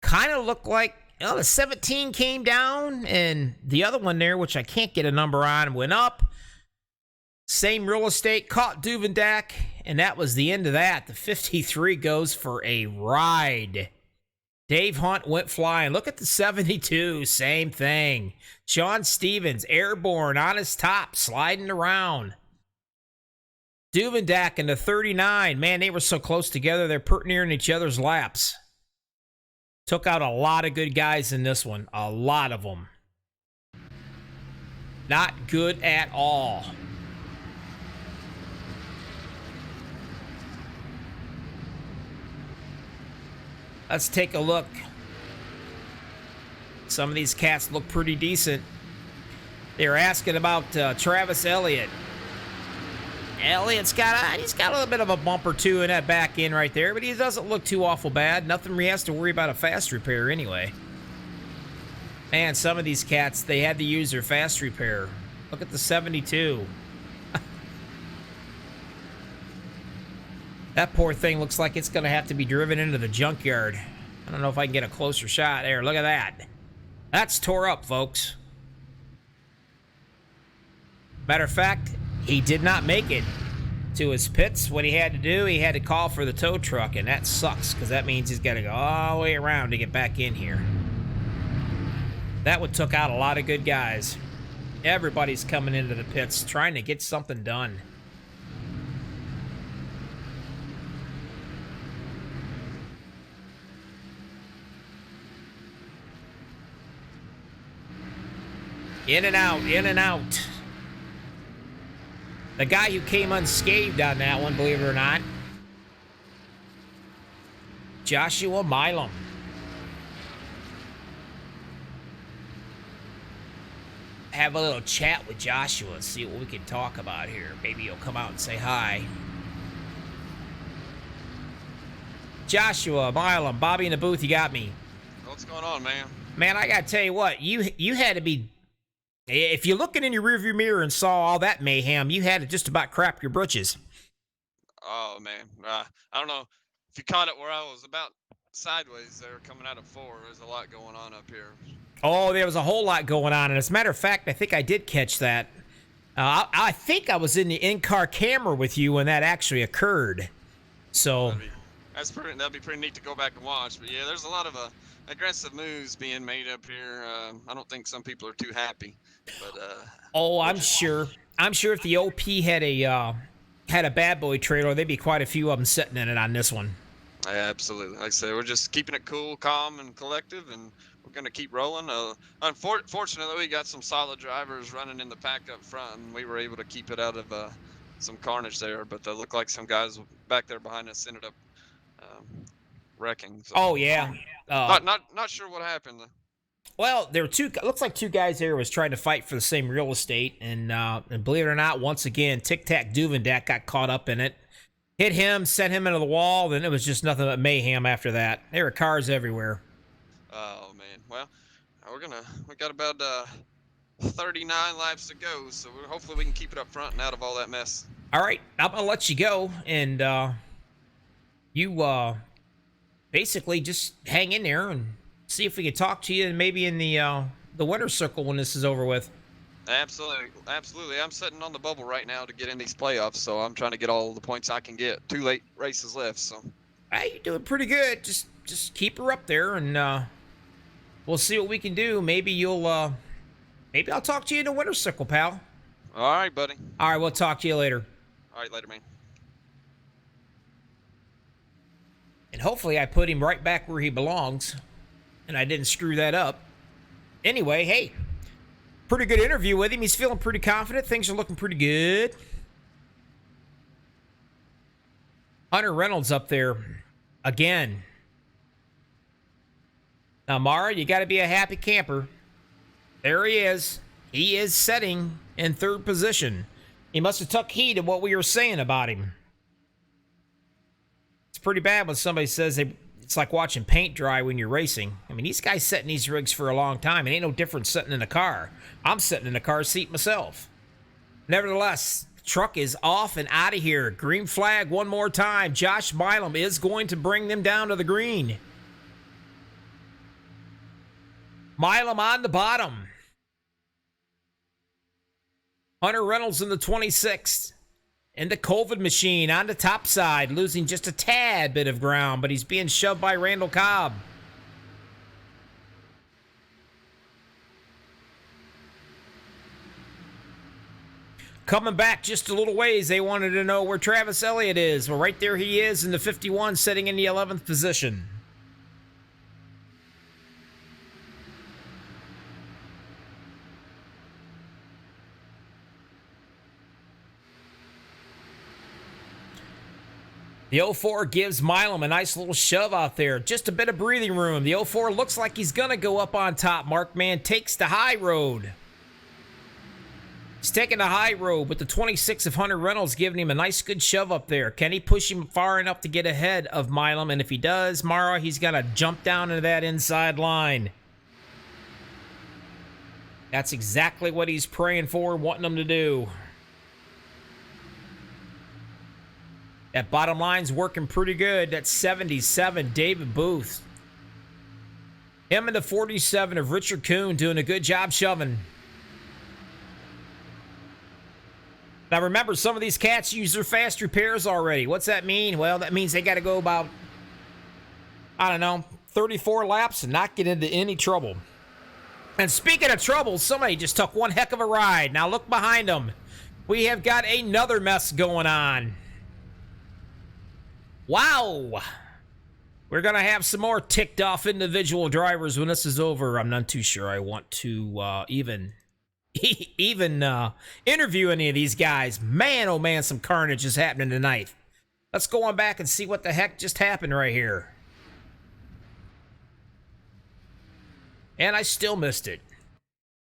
Kind of looked like, you know, the 17 came down and the other one there, which I can't get a number on, went up. Same real estate, caught Duvendak, and that was the end of that. The 53 goes for a ride. Dave Hunt went flying. Look at the 72, same thing. Sean Stevens, airborne on his top, sliding around. Duvendak and the 39, man, they were so close together, they're pretty near in each other's laps. Took out a lot of good guys in this one, a lot of them. Not good at all. Let's take a look. Some of these cats look pretty decent. They're asking about Travis Elliott. Elliott's he's got a little bit of a bump or two in that back end right there, but he doesn't look too awful bad. Nothing he has to worry about a fast repair anyway. Man, some of these cats, they had to use their fast repair. Look at the 72. That poor thing looks like it's going to have to be driven into the junkyard. I don't know if I can get a closer shot there. Look at that. That's tore up, folks. Matter of fact, he did not make it to his pits. What he had to do, he had to call for the tow truck, and that sucks because that means he's got to go all the way around to get back in here. That one took out a lot of good guys. Everybody's coming into the pits trying to get something done. In and out, in and out. The guy who came unscathed on that one, believe it or not, Joshua Milam. Have a little chat with Joshua and see what we can talk about here. Maybe he'll come out and say hi. Joshua Milam, Bobby in the booth, you got me. What's going on, man? Man, I gotta tell you what, you had to be... If you're looking in your rearview mirror and saw all that mayhem, you had to just about crap your britches. Oh, man. I don't know if you caught it where I was about sideways there coming out of 4. There's a lot going on up here. Oh, there was a whole lot going on. And as a matter of fact, I think I did catch that. I think I was in the in-car camera with you when that actually occurred. So That'd be pretty neat to go back and watch. But, yeah, there's a lot of aggressive moves being made up here. I don't think some people are too happy. But, oh, I'm sure. I'm sure if the OP had a bad boy trailer, there'd be quite a few of them sitting in it on this one. Yeah, absolutely. Like I said, we're just keeping it cool, calm, and collective, and we're going to keep rolling. Unfortunately, we got some solid drivers running in the pack up front, and we were able to keep it out of some carnage there. But it looked like some guys back there behind us ended up wrecking. So, oh, yeah. Not sure what happened. Well, there were looks like two guys there was trying to fight for the same real estate, and believe it or not, once again, Tic Tac Duvendak got caught up in it. Hit him, sent him into the wall, then it was just nothing but mayhem after that. There were cars everywhere. Oh, man. Well, we got about 39 laps to go, so hopefully we can keep it up front and out of all that mess. All right, I'm going to let you go, and you basically just hang in there and see if we can talk to you maybe in the winner's circle when this is over with. Absolutely. I'm sitting on the bubble right now to get in these playoffs, so I'm trying to get all the points I can get. 2 late races left, so. Hey, you're doing pretty good. Just keep her up there, and we'll see what we can do. Maybe I'll talk to you in the winner's circle, pal. All right, buddy. All right, we'll talk to you later. All right, later, man. And hopefully I put him right back where he belongs, and I didn't screw that up. Anyway, hey, pretty good interview with him. He's feeling pretty confident. Things are looking pretty good. Hunter Reynolds up there again. Now, Mara, you got to be a happy camper. There he is. He is setting in 3rd position. He must have took heed of what we were saying about him. It's pretty bad when somebody says it's like watching paint dry when you're racing. I mean, these guys setting these rigs for a long time. It ain't no different sitting in a car. I'm sitting in a car seat myself. Nevertheless, the truck is off and out of here. Green flag one more time. Josh Milam is going to bring them down to the green. Milam on the bottom. Hunter Reynolds in the 26th. And the COVID machine on the top side, losing just a tad bit of ground, but he's being shoved by Randall Cobb. Coming back just a little ways, they wanted to know where Travis Elliott is. Well, right there he is in the 51, sitting in the 11th position. The 04 gives Milam a nice little shove out there. Just a bit of breathing room. The 04 looks like he's going to go up on top. Markman takes the high road. He's taking the high road with the 26 of Hunter Reynolds giving him a nice good shove up there. Can he push him far enough to get ahead of Milam? And if he does, Mara, he's going to jump down into that inside line. That's exactly what he's praying for, wanting him to do. That bottom line's working pretty good. That's 77, David Booth. Him and the 47 of Richard Kuhn doing a good job shoving. Now remember, some of these cats use their fast repairs already. What's that mean? Well, that means they got to go about, I don't know, 34 laps and not get into any trouble. And speaking of trouble, somebody just took one heck of a ride. Now look behind them. We have got another mess going on. Wow. We're going to have some more ticked off individual drivers when this is over. I'm not too sure I want to even interview any of these guys. Man, oh man, some carnage is happening tonight. Let's go on back and see what the heck just happened right here. And I still missed it.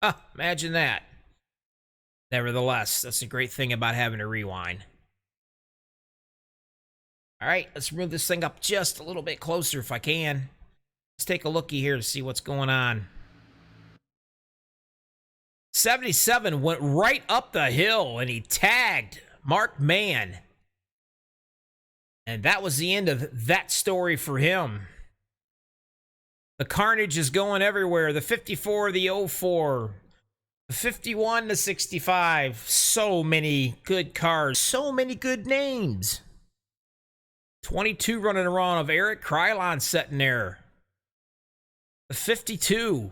Huh, imagine that. Nevertheless, that's a great thing about having a rewind. All right, let's move this thing up just a little bit closer if I can. Let's take a looky here to see what's going on. 77 went right up the hill, and he tagged Mark Mann. And that was the end of that story for him. The carnage is going everywhere. The 54, the 04, the 51, the 65. So many good cars. So many good names. 22 running around of Eric Krylon sitting there. The 52.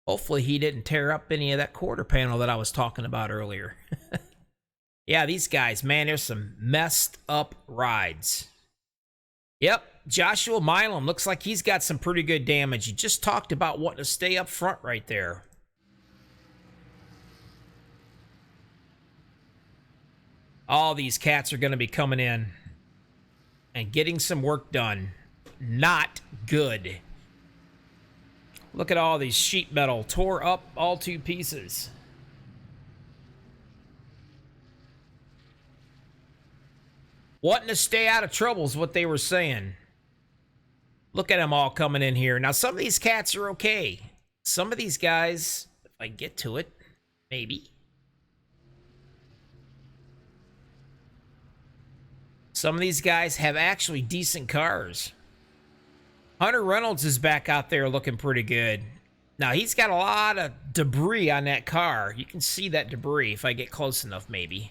Hopefully he didn't tear up any of that quarter panel that I was talking about earlier. Yeah, these guys, man, there's some messed up rides. Yep, Joshua Milam looks like he's got some pretty good damage. He just talked about wanting to stay up front right there. All these cats are going to be coming in and getting some work done. Not good. Look at all these sheet metal tore up all to pieces. Wanting to stay out of trouble is what they were saying. Look at them all coming in here. Now, some of these cats are okay. Some of these guys, if I get to it, maybe. Some of these guys have actually decent cars. Hunter Reynolds is back out there looking pretty good. Now, he's got a lot of debris on that car. You can see that debris if I get close enough, maybe.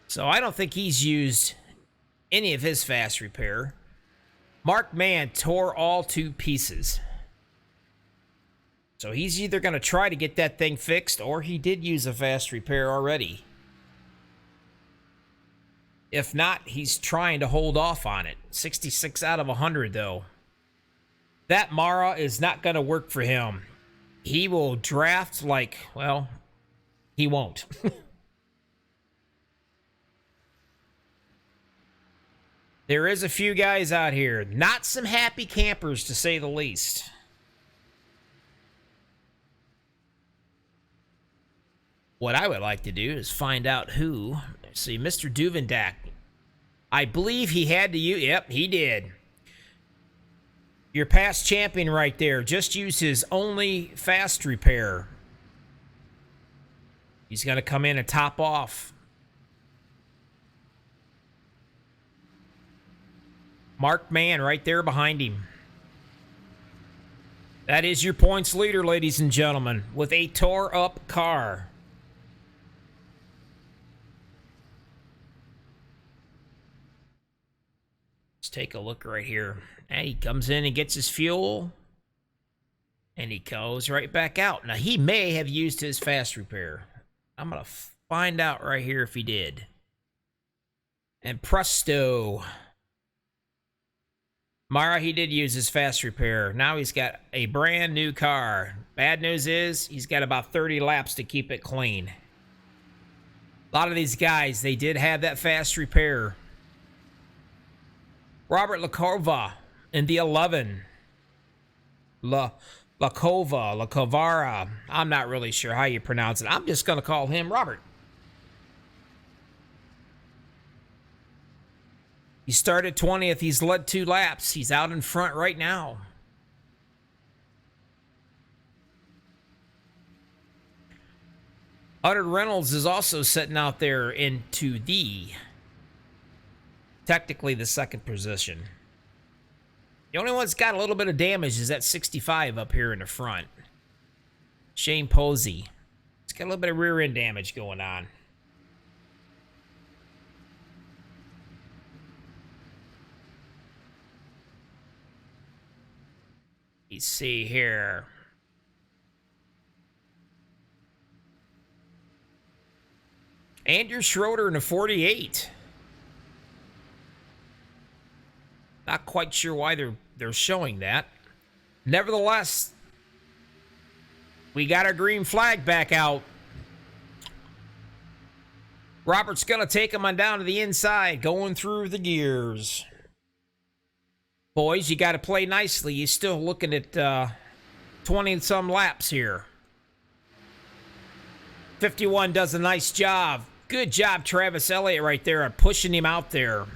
So I don't think he's used any of his fast repair. Mark Mann tore all to pieces. So he's either going to try to get that thing fixed, or he did use a fast repair already. If not, he's trying to hold off on it. 66 out of 100, though. That Mara is not going to work for him. He will draft like, well, he won't. There is a few guys out here. Not some happy campers, to say the least. What I would like to do is find out who. Let's see, Mr. Duvendak. I believe he had to use... Yep, he did. Your past champion right there. Just used his only fast repair. He's going to come in and top off. Mark Mann right there behind him. That is your points leader, ladies and gentlemen, with a tore-up car. Let's take a look right here. And he comes in and gets his fuel. And he goes right back out. Now, he may have used his fast repair. I'm going to find out right here if he did. And presto. Mara, he did use his fast repair. Now he's got a brand new car. Bad news is he's got about 30 laps to keep it clean. A lot of these guys, they did have that fast repair. Robert Lakova in the 11. Lakovara. I'm not really sure how you pronounce it. I'm just going to call him Robert. He started 20th. He's led 2 laps. He's out in front right now. Hunter Reynolds is also sitting out there into technically the 2nd position. The only one that's got a little bit of damage is that 65 up here in the front. Shane Posey. It's got a little bit of rear end damage going on. Let's see here. Andrew Schroeder in a 48. Not quite sure why they're showing that. Nevertheless, we got our green flag back out. Robert's going to take him on down to the inside, going through the gears. Boys, you got to play nicely. You're still looking at 20-some laps here. 51 does a nice job. Good job, Travis Elliott, right there on pushing him out there.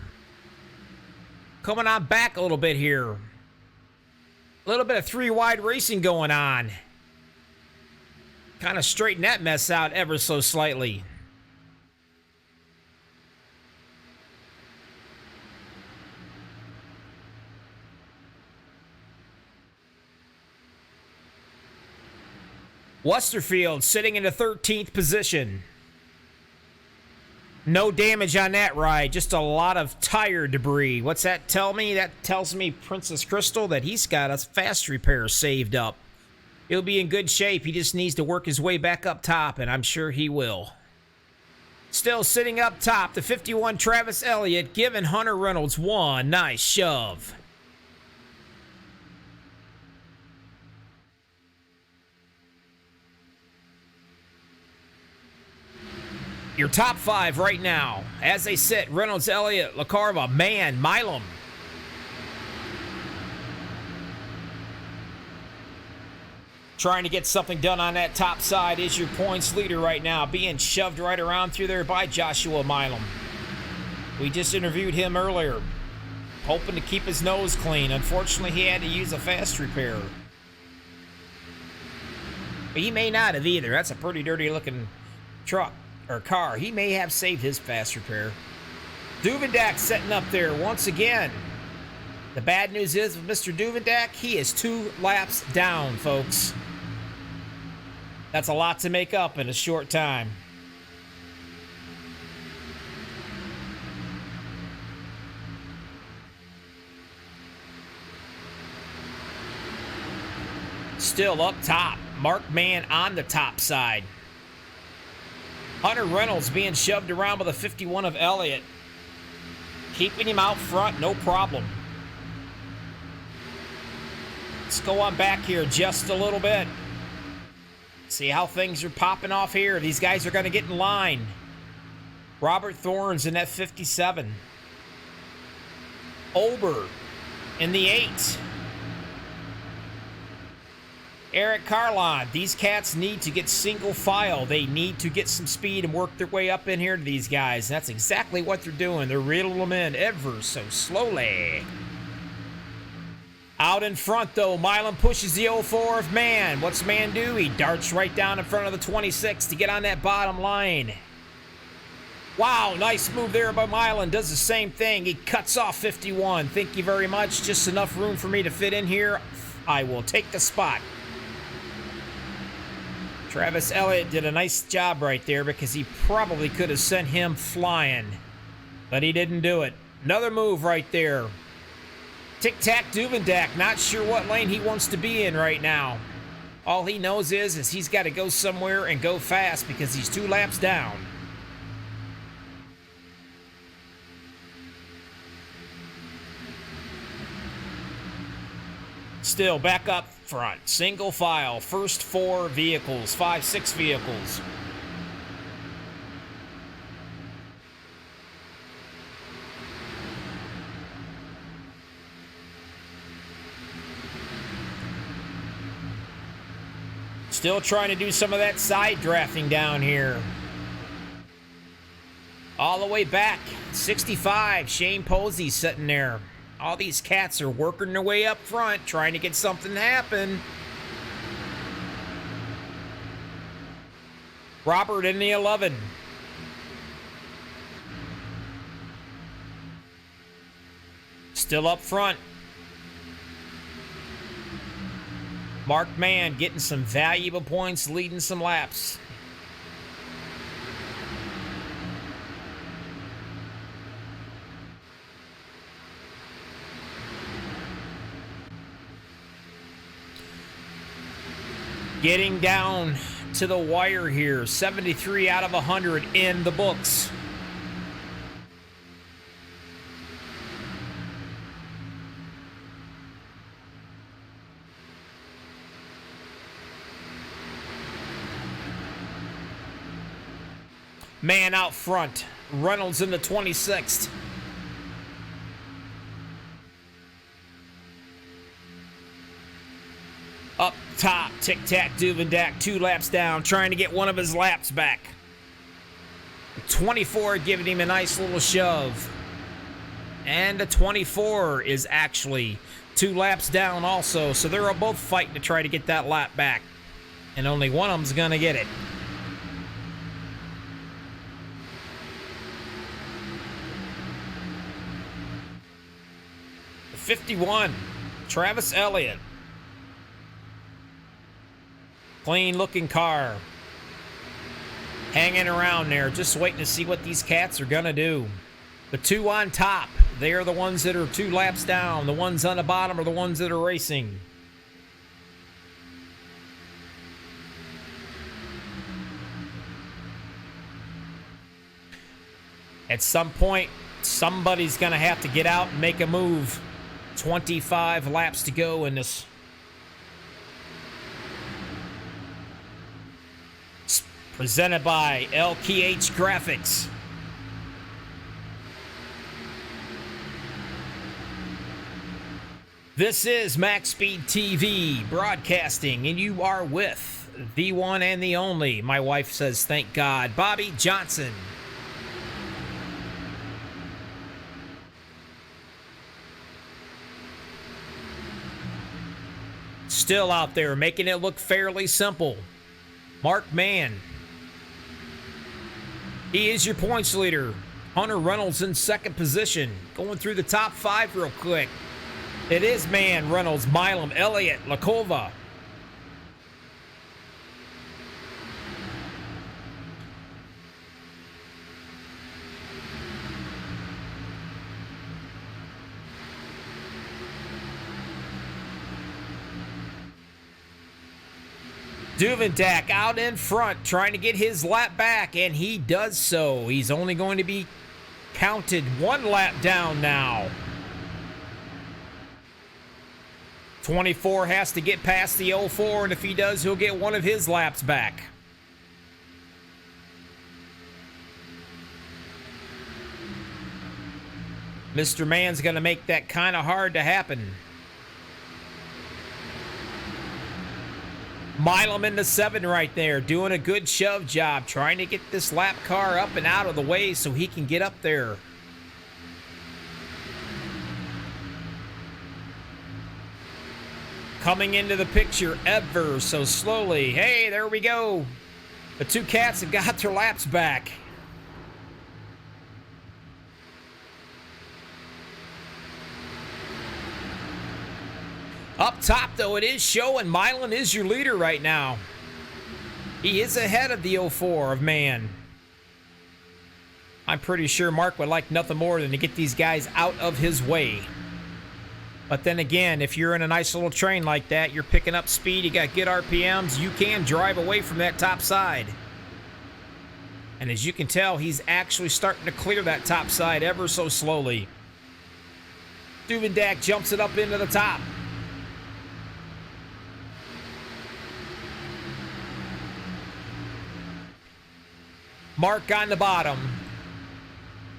Coming on back a little bit here. A little bit of 3-wide racing going on. Kind of straighten that mess out ever so slightly. Westerfield sitting in the 13th position. No damage on that ride, just a lot of tire debris. What's that tell me? That tells me, Princess Crystal, that he's got a fast repair saved up. He'll be in good shape. He just needs to work his way back up top, and I'm sure he will. Still sitting up top, the 51 Travis Elliott giving Hunter Reynolds one nice shove. Your top 5 right now, as they sit, Reynolds, Elliott, LaCarva, Mann, Milam. Trying to get something done on that top side is your points leader right now, being shoved right around through there by Joshua Milam. We just interviewed him earlier, hoping to keep his nose clean. Unfortunately, he had to use a fast repair. But he may not have either. That's a pretty dirty looking truck. Or car. He may have saved his fast repair. Duvendak setting up there once again. The bad news is with Mr. Duvendak, he is 2 laps down, folks. That's a lot to make up in a short time. Still up top. Mark Mann on the top side. Hunter Reynolds being shoved around by the 51 of Elliott. Keeping him out front, no problem. Let's go on back here just a little bit. See how things are popping off here. These guys are going to get in line. Robert Thorns in that 57. Ober in the 8. Eric Carlon, these cats need to get single file. They need to get some speed and work their way up in here to these guys. And that's exactly what they're doing. They're reeling them in ever so slowly. Out in front, though, Milam pushes the 04 of Mann. What's Mann do? He darts right down in front of the 26 to get on that bottom line. Wow, nice move there by Milam. Does the same thing. He cuts off 51. Thank you very much. Just enough room for me to fit in here. I will take the spot. Travis Elliott did a nice job right there because he probably could have sent him flying, but he didn't do it. Another move right there. Tic-tac Duvendak, not sure what lane he wants to be in right now. All he knows is he's got to go somewhere and go fast because he's 2 laps down. Still back up front, single file, first 4 vehicles, 5, 6 vehicles. Still trying to do some of that side drafting down here. All the way back. 65. Shane Posey sitting there. All these cats are working their way up front, trying to get something to happen. Robert in the 11. Still up front. Mark Mann getting some valuable points, leading some laps. Getting down to the wire here. 73 out of 100 in the books. Man out front. Reynolds in the 26th. Up top, Tic-Tac Duvendak, 2 laps down, trying to get one of his laps back. 24 giving him a nice little shove. And the 24 is actually 2 laps down also, so they're both fighting to try to get that lap back. And only one of them's going to get it. The 51, Travis Elliott. Clean looking car. Hanging around there, just waiting to see what these cats are gonna do. The 2 on top, they are the ones that are 2 laps down. The ones on the bottom are the ones that are racing. At some point, somebody's gonna have to get out and make a move. 25 laps to go in this. Presented by LKH Graphics. This is MaxspeedTV broadcasting, and you are with the one and the only. My wife says, thank God, Bobby Johnson. Still out there, making it look fairly simple. Mark Mann. He is your points leader. Hunter Reynolds in second position. Going through the top 5 real quick. It is Mann, Reynolds, Milam, Elliott, Lakova. Duvendak out in front, trying to get his lap back, and he does so. He's only going to be counted 1 lap down now. 24 has to get past the 04, and if he does, he'll get one of his laps back. Mr. Mann's going to make that kind of hard to happen. Milam in the 7 right there, doing a good shove job, trying to get this lap car up and out of the way so he can get up there. Coming into the picture ever so slowly. Hey, there we go. The 2 cats have got their laps back. Up top, though, it is showing Milan is your leader right now. He is ahead of the 04 of Mann. I'm pretty sure Mark would like nothing more than to get these guys out of his way. But then again, if you're in a nice little train like that, you're picking up speed, you got good RPMs, you can drive away from that top side. And as you can tell, he's actually starting to clear that top side ever so slowly. Duvendak jumps it up into the top. Mark on the bottom.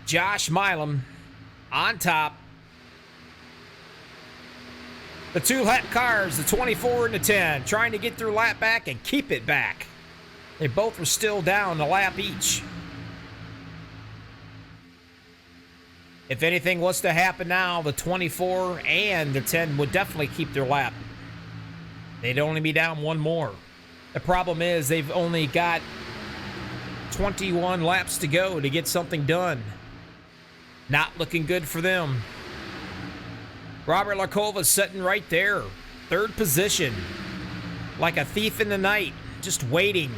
Josh Milam on top. The two lap cars, the 24 and the 10, trying to get their lap back and keep it back. They both were still down a lap each. If anything was to happen now, the 24 and the 10 would definitely keep their lap. They'd only be down one more. The problem is they've only got 21 laps to go to get something done. Not looking good for them. Robert Larkova's sitting right there. Third position. Like a thief in the night. Just waiting.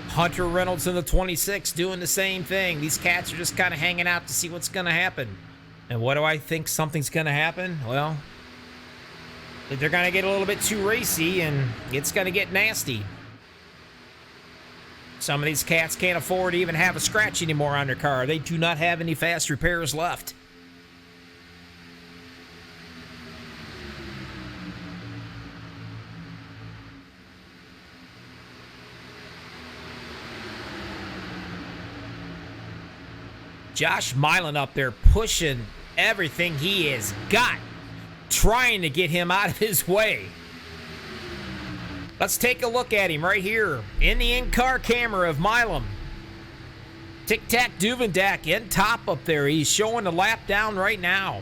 Hunter Reynolds in the 26 doing the same thing. These cats are just kind of hanging out to see what's going to happen. And what do I think something's going to happen? Well, they're going to get a little bit too racy and it's going to get nasty. Some of these cats can't afford to even have a scratch anymore on their car. They do not have any fast repairs left. Josh Milan up there pushing everything he has got, trying to get him out of his way. Let's take a look at him right here in the in-car camera of Milan. Tic-Tac Duvendak in top up there. He's showing the lap down right now.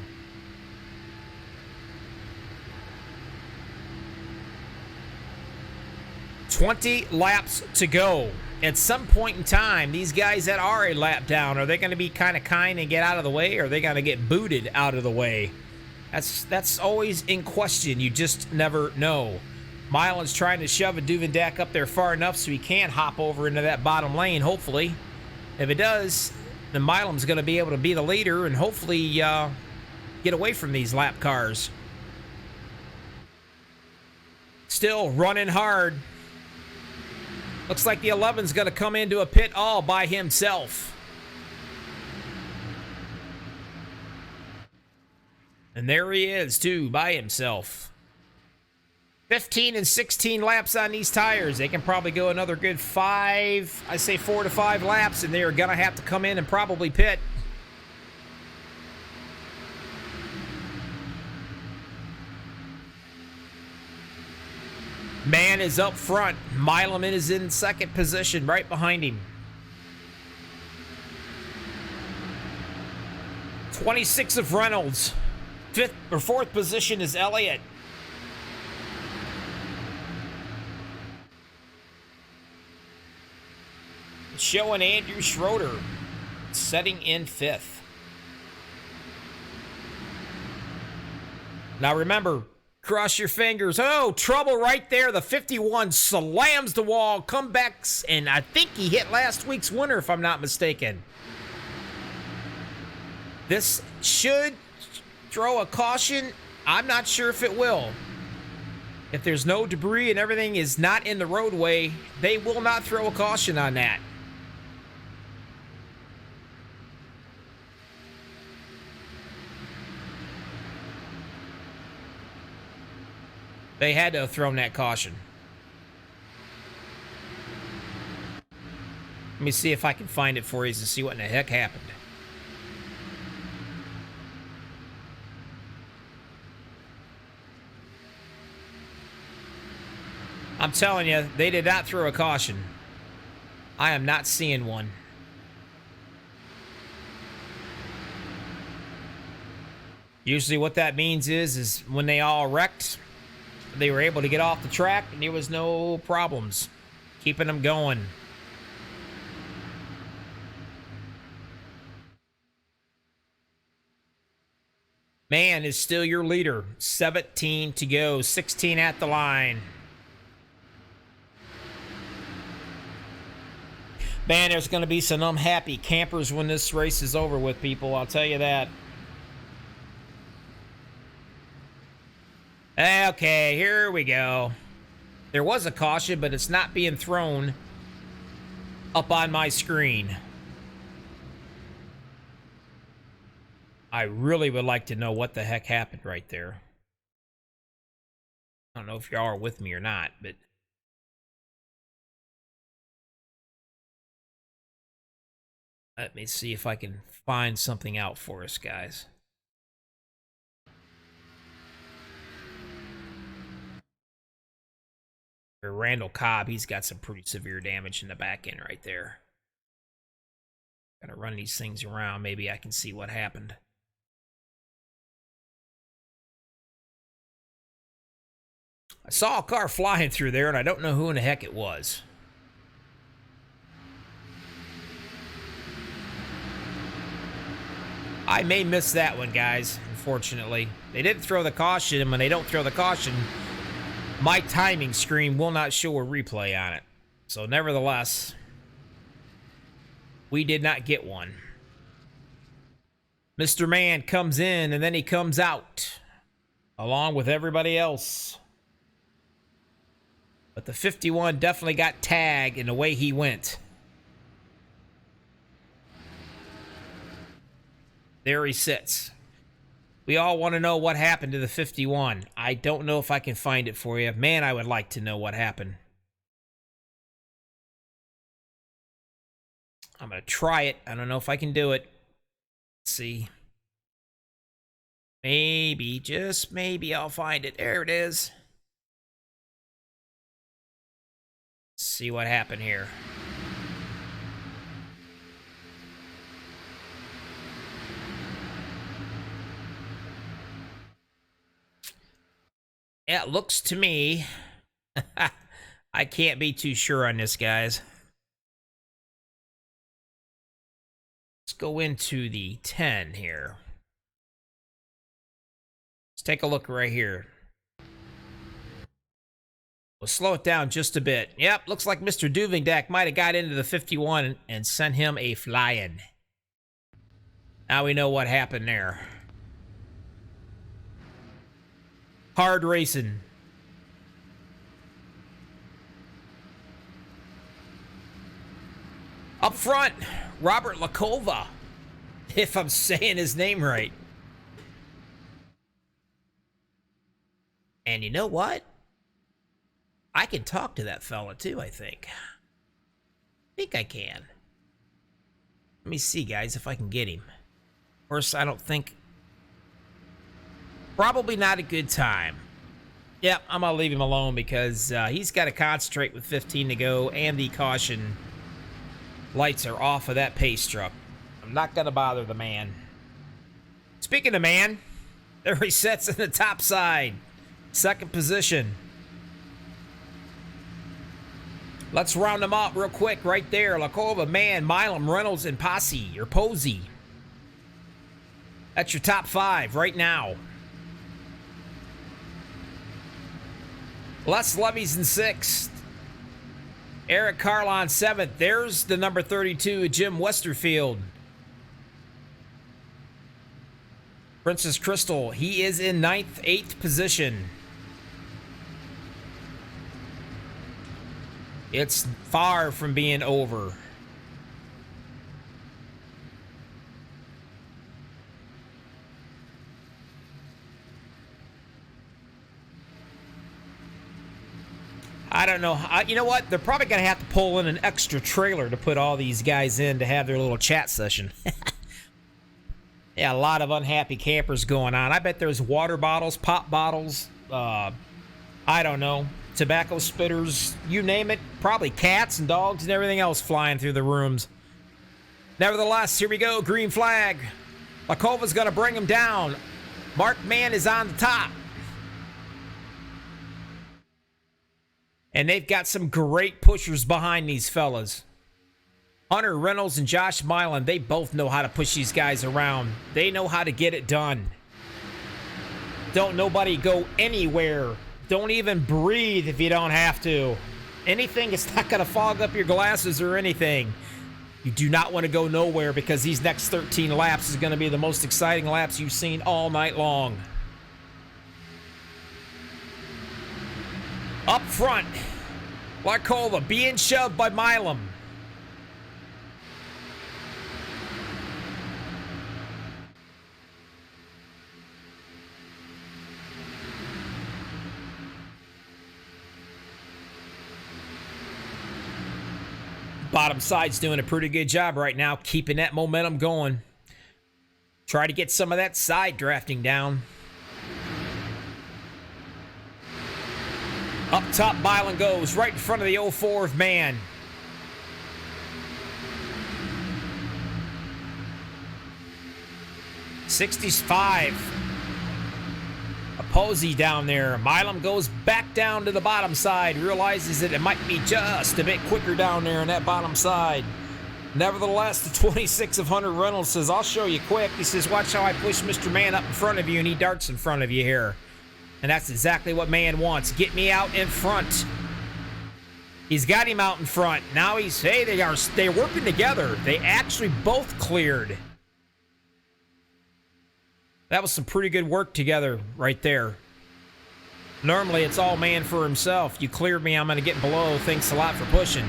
$20 laps to go. At some point in time, these guys that are a lap down, are they going to be kind and get out of the way, or are they going to get booted out of the way? That's always in question. You just never know. Milan's trying to shove a Duvendak up there far enough so he can hop over into that bottom lane, hopefully. If it does, then Milan's going to be able to be the leader and hopefully get away from these lap cars. Still running hard. Looks like the 11's going to come into a pit all by himself. And there he is, too, by himself. 15 and 16 laps on these tires. They can probably go another good 4 to 5 laps, and they're going to have to come in and probably pit. Man is up front. Milan is in second position, right behind him. 26 of Reynolds. Fourth position is Elliott. Showing Andrew Schroeder setting in 5th. Now remember, cross your fingers. Oh, trouble right there. The 51 slams the wall, comebacks, and I think he hit last week's winner, if I'm not mistaken. This should throw a caution. I'm not sure if it will. If there's no debris and everything is not in the roadway, they will not throw a caution on that. They had to have thrown that caution. Let me see if I can find it for you to see what in the heck happened. I'm telling you, they did not throw a caution. I am not seeing one. Usually what that means is when they all wrecked, they were able to get off the track and there was no problems keeping them going. Man is still your leader. 17 to go, 16 at the line. Man, there's going to be some unhappy campers when this race is over with, people. I'll tell you that. Okay, here we go. There was a caution, but it's not being thrown up on my screen. I really would like to know what the heck happened right there. I don't know if y'all are with me or not, but... let me see if I can find something out for us, guys. Or Randall Cobb, he's got some pretty severe damage in the back end right there. Gotta run these things around. Maybe I can see what happened. I saw a car flying through there, and I don't know who in the heck it was. I may miss that one, guys, unfortunately. They didn't throw the caution, and when they don't throw the caution, my timing screen will not show a replay on it. So, nevertheless, we did not get one. Mr. Man comes in, and then he comes out, along with everybody else. But the 51 definitely got tagged in the way he went. There he sits. We all want to know what happened to the 51. I don't know if I can find it for you. Man, I would like to know what happened. I'm going to try it. I don't know if I can do it. Let's see. Maybe, just maybe I'll find it. There it is. Let's see what happened here. It looks to me, I can't be too sure on this, guys. Let's go into the 10 here. Let's take a look right here. We'll slow it down just a bit. Yep, looks like Mr. Duvingdak might have got into the 51 and sent him a flying. Now we know what happened there. Hard racing. Up front, Robert Lakova, if I'm saying his name right. And you know what? I can talk to that fella too, I think. I can. Let me see, guys, if I can get him. Of course, I don't think... Probably not a good time. Yep, I'm going to leave him alone because he's got to concentrate with 15 to go and the caution lights are off of that pace truck. I'm not going to bother the man. Speaking of man, there he sits in the top side. Second position. Let's round them up real quick right there. Lakova, Man, Milam, Reynolds, and Posse, or Posey. That's your top 5 right now. Les Levy's in 6th. Eric Carlon 7th. There's the number 32, Jim Westerfield. Princess Crystal, he is in 9th, 8th position. It's far from being over. I don't know. You know what? They're probably going to have to pull in an extra trailer to put all these guys in to have their little chat session. Yeah, a lot of unhappy campers going on. I bet there's water bottles, pop bottles, I don't know, tobacco spitters, you name it. Probably cats and dogs and everything else flying through the rooms. Nevertheless, here we go. Green flag. Lakova's going to bring him down. Mark Mann is on the top. And they've got some great pushers behind these fellas. Hunter Reynolds and Josh Milan, they both know how to push these guys around. They know how to get it done. Don't nobody go anywhere. Don't even breathe if you don't have to. Anything, it's not going to fog up your glasses or anything. You do not want to go nowhere because these next 13 laps is going to be the most exciting laps you've seen all night long. Up front, Larkova being shoved by Milam. Bottom side's doing a pretty good job right now, keeping that momentum going. Try to get some of that side drafting down. Up top, Milan goes right in front of the 04 of Man. '65. A Posey down there. Milam goes back down to the bottom side. Realizes that it might be just a bit quicker down there on that bottom side. Nevertheless, the 26 of Hunter Reynolds says, I'll show you quick. He says, watch how I push Mr. Man up in front of you, and he darts in front of you here. And that's exactly what Man wants. Get me out in front. He's got him out in front. Now he's, hey, they're working together. They actually both cleared. That was some pretty good work together right there. Normally, it's all Man for himself. You cleared me, I'm going to get below. Thanks a lot for pushing.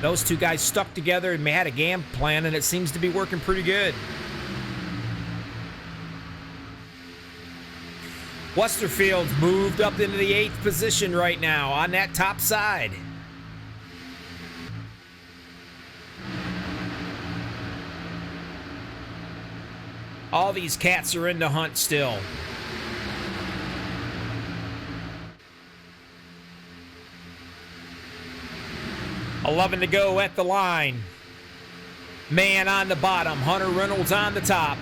Those two guys stuck together and had a game plan, and it seems to be working pretty good. Westerfield moved up into the 8th position right now on that top side. All these cats are in the hunt still. $11 to go at the line. Man on the bottom. Hunter Reynolds on the top.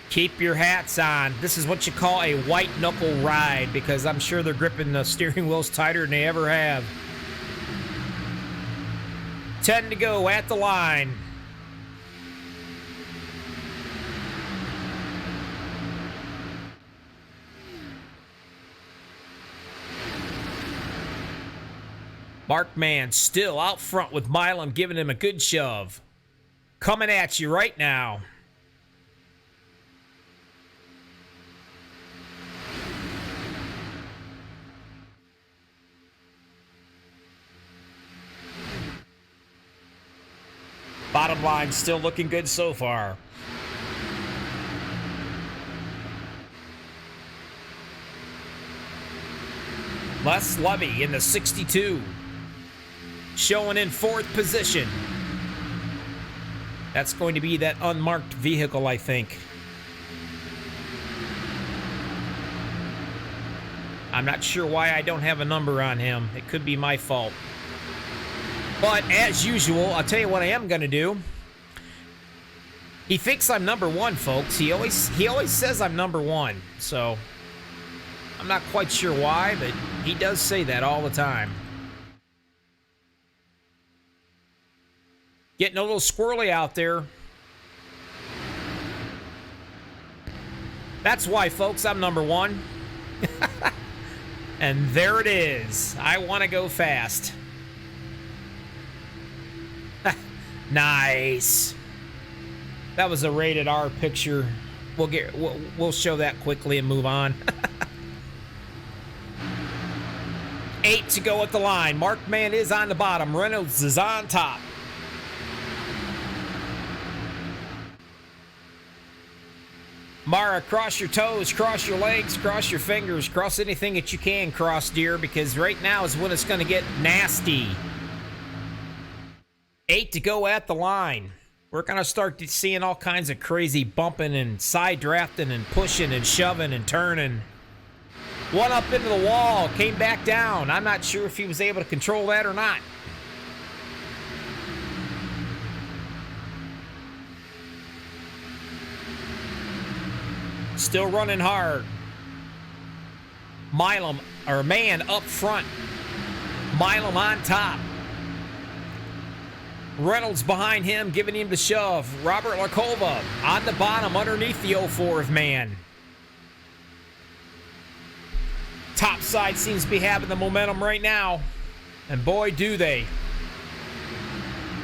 Keep your hats on. This is what you call a white knuckle ride, because I'm sure they're gripping the steering wheels tighter than they ever have. 10 to go at the line. Mark Man still out front with Milam giving him a good shove. Coming at you right now. Bottom line still looking good so far. Les Levy in the 62. Showing in 4th position. That's going to be that unmarked vehicle, I think. I'm not sure why I don't have a number on him. It could be my fault. But as usual, I'll tell you what I am going to do. He thinks I'm number 1, folks. He always says I'm number 1. So I'm not quite sure why, but he does say that all the time. Getting a little squirrely out there. That's why, folks, I'm number 1. And there it is. I want to go fast. Nice. That was a rated R picture. We'll show that quickly and move on. 8 to go at the line. Mark Man is on the bottom. Reynolds is on top. Mara, cross your toes, cross your legs, cross your fingers, cross anything that you can cross, dear, because right now is when it's going to get nasty. 8 to go at the line. We're going to start seeing all kinds of crazy bumping and side drafting and pushing and shoving and turning. One up into the wall, came back down. I'm not sure if he was able to control that or not. Still running hard. Milam, or Man up front. Milam on top. Reynolds behind him, giving him the shove. Robert Larkova on the bottom underneath the 04 of Man. Top side seems to be having the momentum right now. And boy, do they.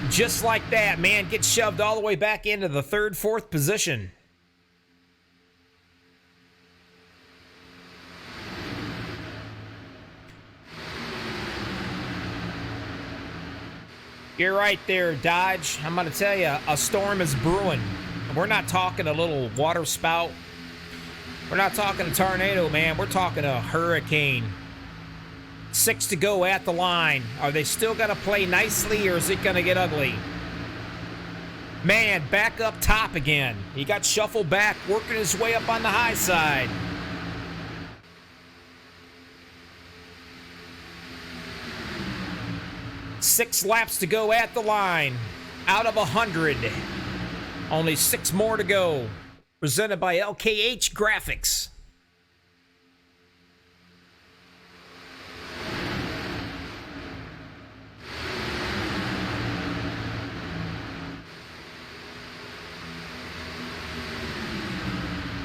Just like that, Man gets shoved all the way back into the 3rd, 4th position. You're right there, Dodge. I'm going to tell you, a storm is brewing. And we're not talking a little water spout. We're not talking a tornado, man. We're talking a hurricane. 6 to go at the line. Are they still going to play nicely, or is it going to get ugly? Man, back up top again. He got shuffled back, working his way up on the high side. Six laps to go at the line. Out of 100. Only 6 more to go. Presented by LKH Graphics.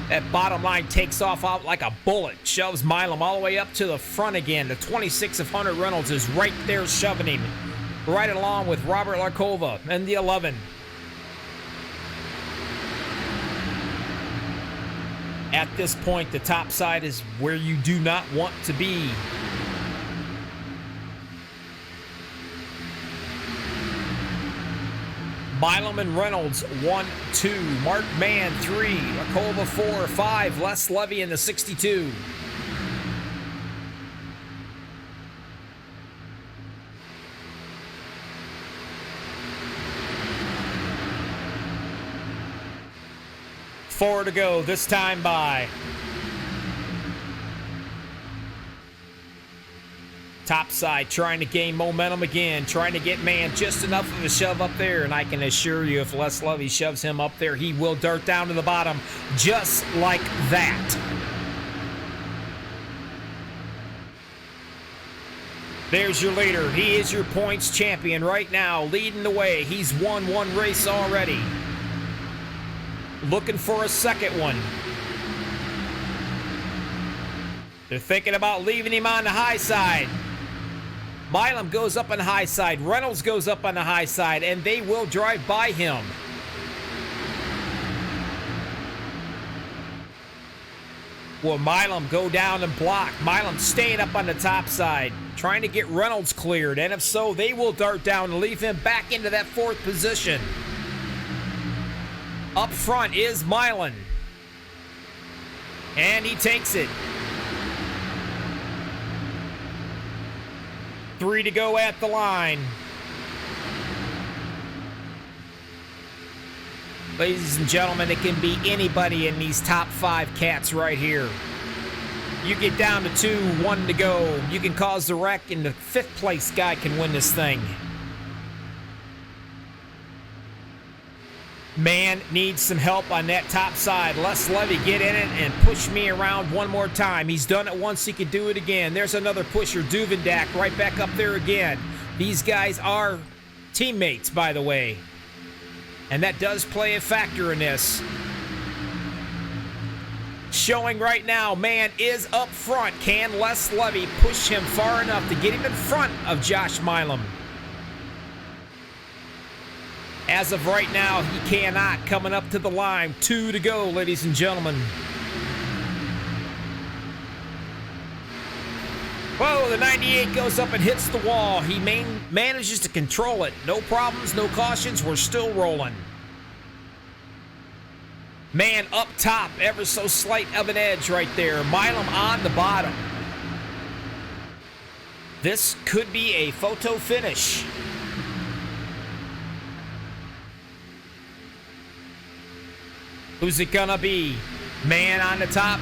That bottom line takes off out like a bullet. Shoves Milam all the way up to the front again. The 26 of Hunter Reynolds is right there shoving him. Right along with Robert Larkova and the 11. At this point, the top side is where you do not want to be. Milam and Reynolds, 1, 2. Mark Mann, 3. Larkova, 4, 5. Les Levy in the 62. Four to go, this time by. Top side trying to gain momentum again, trying to get Mann just enough of a shove up there, and I can assure you if Les Levy shoves him up there, he will dart down to the bottom just like that. There's your leader. He is your points champion right now, leading the way. He's won 1 race already. Looking for a second one. They're thinking about leaving him on the high side. Milam goes up on the high side. Reynolds goes up on the high side, and they will drive by him. Will Milam go down and block? Milam staying up on the top side, trying to get Reynolds cleared, and if so, they will dart down and leave him back into that 4th position. Up front is Milan. And he takes it. 3 to go at the line. Ladies and gentlemen, it can be anybody in these top 5 cats right here. You get down to 2, 1 to go. You can cause the wreck, and the 5th place guy can win this thing. Man needs some help on that top side. Les Levy, get in it and push me around one more time. He's done it once, he could do it again. There's another pusher, Duvendak, right back up there again. These guys are teammates, by the way. And that does play a factor in this. Showing right now, Man is up front. Can Les Levy push him far enough to get him in front of Josh Milam? As of right now, he cannot. Coming up to the line. 2 to go, ladies and gentlemen. Whoa, the 98 goes up and hits the wall. He manages to control it. No problems, no cautions. We're still rolling. Man up top, ever so slight of an edge right there. Milam on the bottom. This could be a photo finish. Who's it gonna be? Man on the top.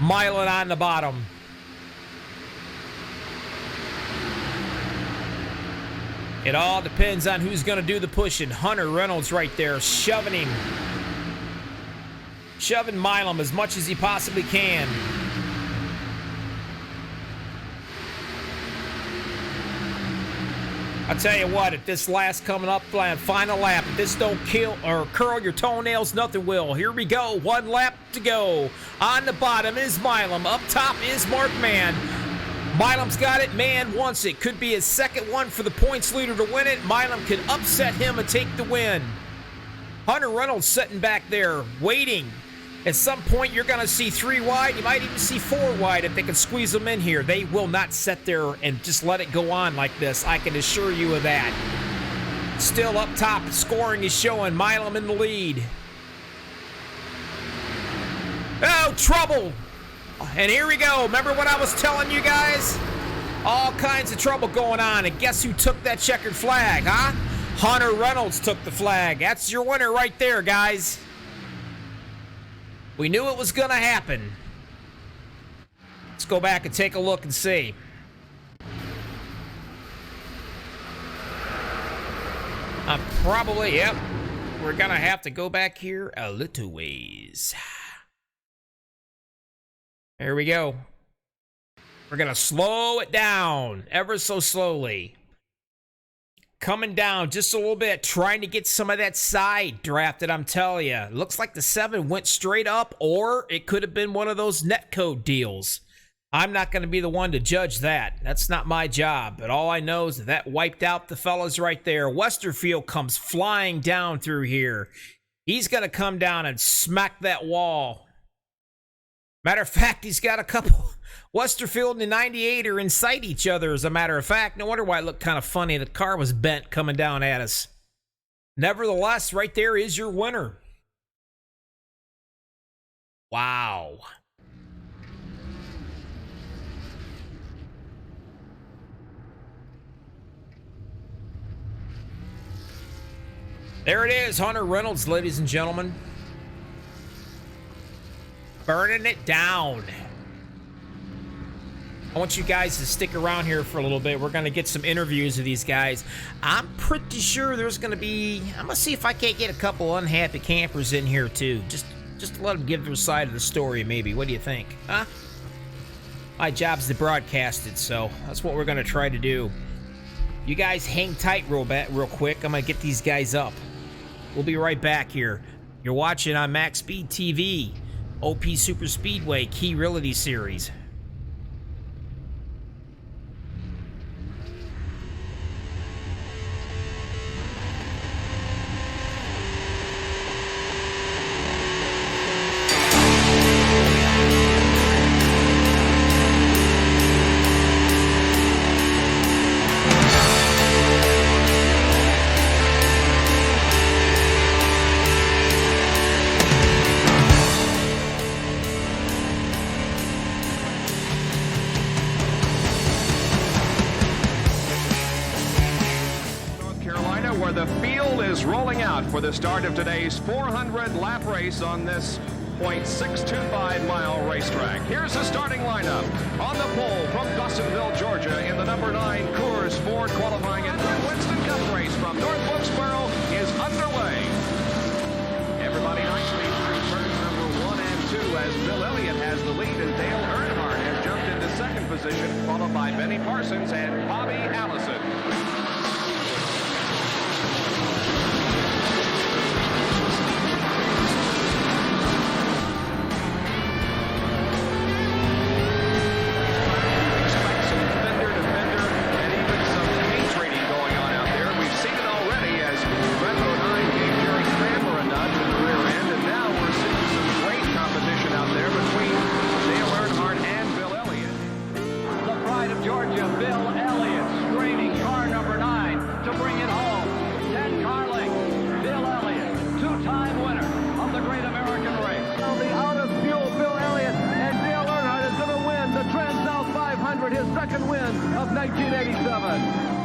Milan on the bottom. It all depends on who's gonna do the pushing. Hunter Reynolds right there, shoving him. Shoving Milam as much as he possibly can. I tell you what, if this last coming up final lap, if this don't kill or curl your toenails, nothing will. Here we go, 1 lap to go. On the bottom is Milam. Up top is Mark Mann. Milam's got it. Mann wants it. Could be his second one for the points leader to win it. Milam could upset him and take the win. Hunter Reynolds sitting back there, waiting. At some point, you're going to see 3 wide. You might even see 4 wide if they can squeeze them in here. They will not sit there and just let it go on like this. I can assure you of that. Still up top, scoring is showing. Milam in the lead. Oh, trouble! And here we go. Remember what I was telling you guys? All kinds of trouble going on. And guess who took that checkered flag, huh? Hunter Reynolds took the flag. That's your winner right there, guys. We knew it was going to happen. Let's go back and take a look and see. Probably, yep. We're going to have to go back here a little ways. There we go. We're going to slow it down ever so slowly. Coming down just a little bit, trying to get some of that side drafted, I'm telling you. Looks like the 7 went straight up, or it could have been one of those netcode deals. I'm not going to be the one to judge that. That's not my job. But all I know is that wiped out the fellas right there. Westerfield comes flying down through here. He's going to come down and smack that wall. Matter of fact, he's got a couple. Westerfield and the 98 are inside each other, as a matter of fact. No wonder why it looked kind of funny. The car was bent coming down at us. Nevertheless, right there is your winner. Wow. There it is, Hunter Reynolds, ladies and gentlemen. Burning it down. I want you guys to stick around here for a little bit. We're going to get some interviews of these guys. I'm pretty sure there's going to be... I'm going to see if I can't get a couple unhappy campers in here, too. Just to let them give their side of the story, maybe. What do you think? Huh? My job's to broadcast it, so that's what we're going to try to do. You guys hang tight real quick. I'm going to get these guys up. We'll be right back here. You're watching on MaxspeedTV, OP Super Speedway Key Realty Series. For the start of today's 400 lap race on this 0.625 mile racetrack. Here's the starting lineup. On the pole from Dawsonville, Georgia, in the number 9 Coors Ford qualifying and Winston Cup race from North Wilkesboro is underway. Everybody nicely through turns number 1 and 2 as Bill Elliott has the lead and Dale Earnhardt has jumped into second position, followed by Benny Parsons and Bobby Allison. His second win of 1987.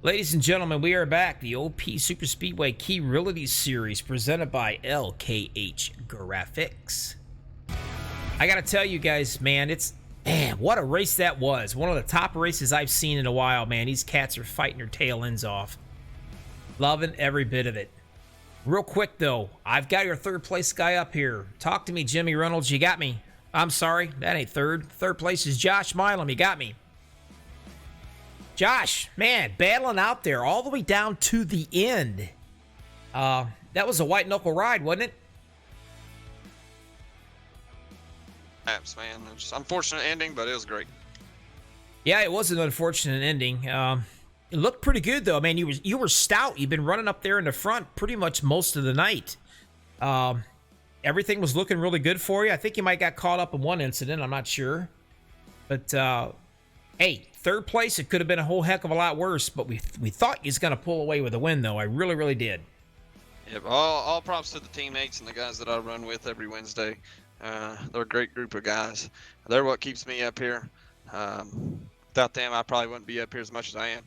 Ladies and gentlemen, we are back. The OP Super Speedway Key Realty Series presented by LKH Graphics. I gotta tell you guys, man, it's Man, what a race that was. One of the top races I've seen in a while, man. These cats are fighting their tail ends off. Loving every bit of it. Real quick, though, I've got your third place guy up here. Talk to me, Jimmy Reynolds. You got me. I'm sorry, that ain't third. Third place is Josh Milam. You got me. Josh, man, battling out there all the way down to the end. That was a white knuckle ride, wasn't it? Apps, man. It was unfortunate ending, but it was great. Yeah, it was an unfortunate ending. It looked pretty good though, man. You were stout. You've been running up there in the front pretty much most of the night. Everything was looking really good for you. I think you might got caught up in one incident. I'm not sure, but hey, third place. It could have been a whole heck of a lot worse. But we thought he was gonna pull away with a win, though. I really, really did. Yep. All props to the teammates and the guys that I run with every Wednesday. They're a great group of guys. They're what keeps me up here. Without them, I probably wouldn't be up here as much as I am.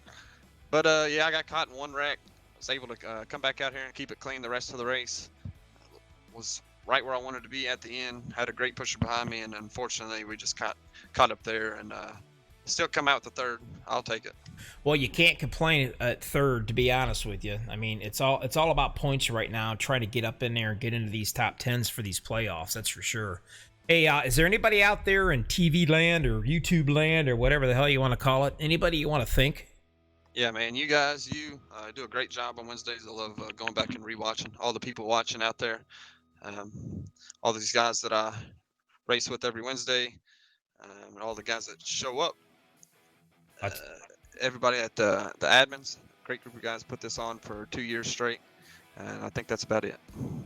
But yeah, I got caught in one wreck. I was able to come back out here and keep it clean the rest of the race. Was right where I wanted to be at the end. Had a great pusher behind me, and unfortunately, we just caught up there and still come out with the third. I'll take it. Well, you can't complain at third, to be honest with you. I mean, it's all about points right now. Try to get up in there and get into these top 10s for these playoffs. That's for sure. Hey, is there anybody out there in TV land or YouTube land or whatever the hell you want to call it? Anybody you want to thank? Yeah, man, you guys, do a great job on Wednesdays. I love going back and rewatching. All the people watching out there, all these guys that I race with every Wednesday, and all the guys that show up. Everybody at the admins, great group of guys put this on for 2 years straight, and I think that's about it.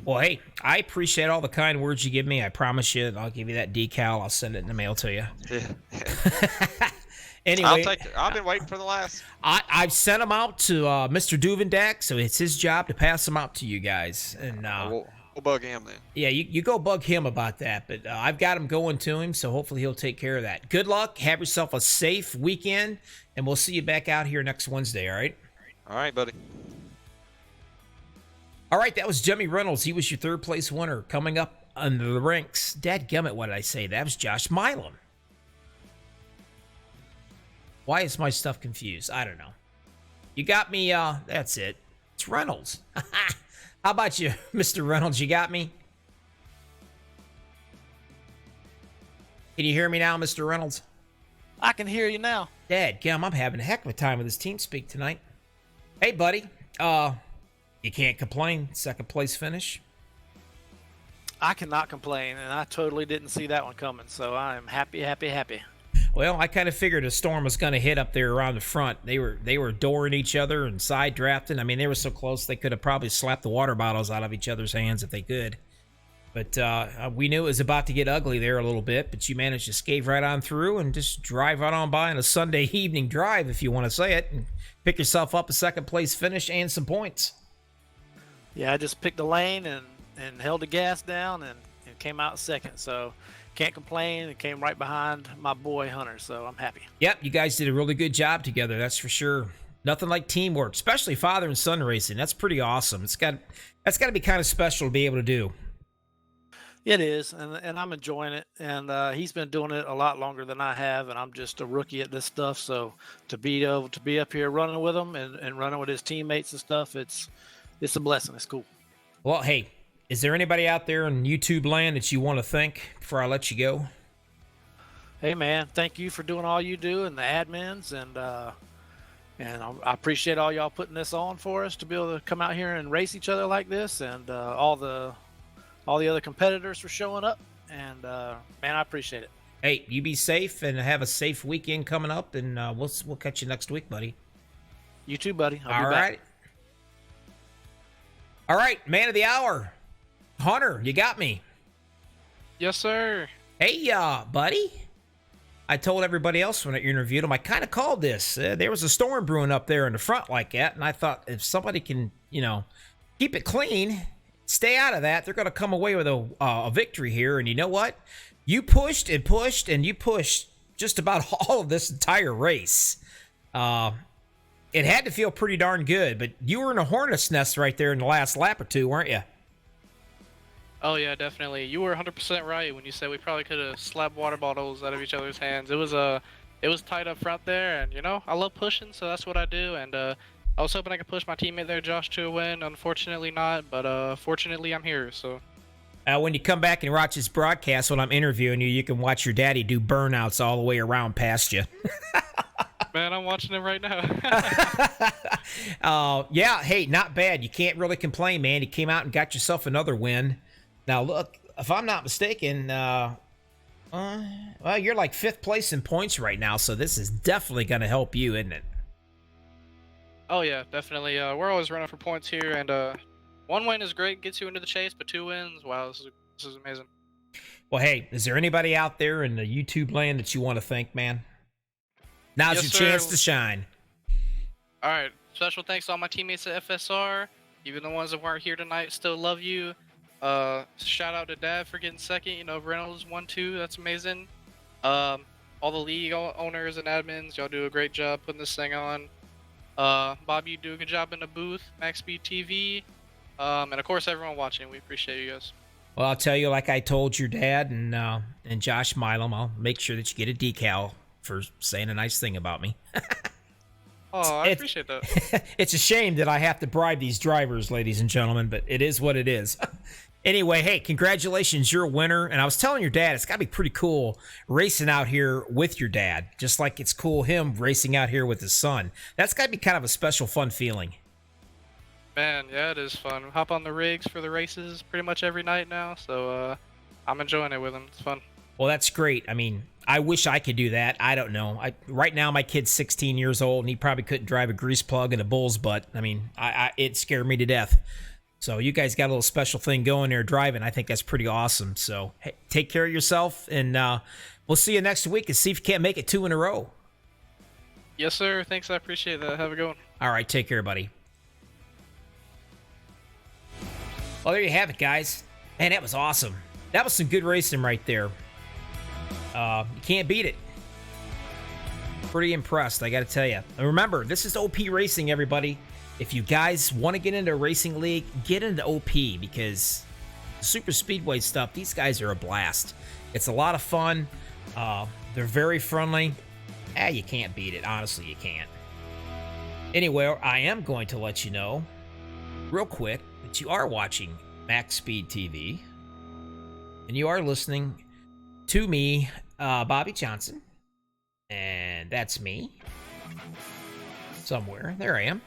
Well, hey, I appreciate all the kind words you give me. I promise you, I'll give you that decal. I'll send it in the mail to you. Yeah. Anyway, I'll take it. I've been waiting for the last. I've sent them out to Mr. Duvendak, so it's his job to pass them out to you guys. And we'll bug him then. Yeah, you go bug him about that. But I've got him going to him, so hopefully he'll take care of that. Good luck. Have yourself a safe weekend, and we'll see you back out here next Wednesday, all right? All right, buddy. All right, that was Jimmy Reynolds. He was your third place winner. Coming up under the ranks. Dadgummit, what did I say? That was Josh Milam. Why is my stuff confused? I don't know. You got me, that's it. It's Reynolds. How about you, Mr. Reynolds? You got me? Can you hear me now, Mr. Reynolds? I can hear you now. Dadgum, I'm having a heck of a time with this TeamSpeak tonight. Hey, buddy. You can't complain. Second place finish. I cannot complain, and I totally didn't see that one coming, so I am happy, happy, happy. Well, I kind of figured a storm was going to hit up there around the front. They were adoring each other and side drafting. I mean, they were so close they could have probably slapped the water bottles out of each other's hands if they could. But we knew it was about to get ugly there a little bit, but you managed to skate right on through and just drive right on by on a Sunday evening drive, if you want to say it, and pick yourself up a second place finish and some points. Yeah, I just picked a lane and held the gas down and came out second, so can't complain. It came right behind my boy Hunter, so I'm happy. Yep, you guys did a really good job together, that's for sure. Nothing like teamwork, especially father and son racing. That's pretty awesome. That's got to be kind of special to be able to do. It is, and I'm enjoying it. And he's been doing it a lot longer than I have, and I'm just a rookie at this stuff. So to be able to be up here running with him and running with his teammates and stuff, it's a blessing. It's cool. Well, hey, is there anybody out there in YouTube land that you want to thank before I let you go? Hey, man, thank you for doing all you do and the admins, and I appreciate all y'all putting this on for us to be able to come out here and race each other like this, and all the other competitors for showing up, and man, I appreciate it. Hey, you be safe and have a safe weekend coming up, and we'll catch you next week, buddy. You too, buddy. I'll be back. All right, man of the hour, Hunter, you got me. Yes, sir. Hey, buddy. I told everybody else when I interviewed him, I kind of called this. There was a storm brewing up there in the front like that, and I thought if somebody can, keep it clean, stay out of that, they're going to come away with a victory here. And you know what? You pushed and pushed, and you pushed just about all of this entire race. It had to feel pretty darn good, but you were in a hornet's nest right there in the last lap or two, weren't you? Oh yeah, definitely. You were 100% right when you said we probably could have slapped water bottles out of each other's hands. It was tight up front there, and you know I love pushing, so that's what I do. And I was hoping I could push my teammate there, Josh, to a win. Unfortunately, not. But fortunately, I'm here. So. When you come back and watch this broadcast when I'm interviewing you, you can watch your daddy do burnouts all the way around past you. Man, I'm watching it right now. Yeah, hey, not bad. You can't really complain, man. You came out and got yourself another win. Now, look, if I'm not mistaken, well, you're like 5th place in points right now, so this is definitely going to help you, isn't it? Oh yeah, definitely. We're always running for points here, and 1 win is great, gets you into the chase, but 2 wins, wow, this is amazing. Well, hey, is there anybody out there in the YouTube land that you want to thank, man? Now's Yes, your sir. chance to shine. All right, special thanks to all my teammates at FSR, even the ones that weren't here tonight. Still love you. Shout out to Dad for getting second. You know, Reynolds 1-2. That's amazing. All the league owners and admins, y'all do a great job putting this thing on. Bob, you do a good job in the booth. MaxspeedTV, and of course everyone watching. We appreciate you guys. Well, I'll tell you, like I told your dad and Josh Milam, I'll make sure that you get a decal for saying a nice thing about me. Oh, I appreciate that. It's a shame that I have to bribe these drivers, ladies and gentlemen, but it is what it is. Anyway, hey, congratulations, you're a winner. And I was telling your dad, it's got to be pretty cool racing out here with your dad, just like it's cool him racing out here with his son. That's got to be kind of a special, fun feeling. Man, yeah, it is fun. Hop on the rigs for the races pretty much every night now, so I'm enjoying it with him. It's fun. Well, that's great. I mean, I wish I could do that. I don't know. Right now, my kid's 16 years old, and he probably couldn't drive a grease plug in a bull's butt. I mean, it scared me to death. So you guys got a little special thing going there driving. I think that's pretty awesome. So hey, take care of yourself, and we'll see you next week and see if you can't make it 2 in a row. Yes, sir. Thanks. I appreciate that. Have a good one. All right, take care, buddy. Well, there you have it, guys. Man, that was awesome. That was some good racing right there. You can't beat it. Pretty impressed, I got to tell you. And remember, this is OP Racing, everybody. If you guys want to get into a racing league, get into OP, because super speedway stuff, these guys are a blast. It's a lot of fun. They're very friendly. You can't beat it. Honestly, you can't. Anyway, I am going to let you know real quick that you are watching MaxspeedTV, and you are listening to me, Bobby Johnson, and that's me somewhere. There I am.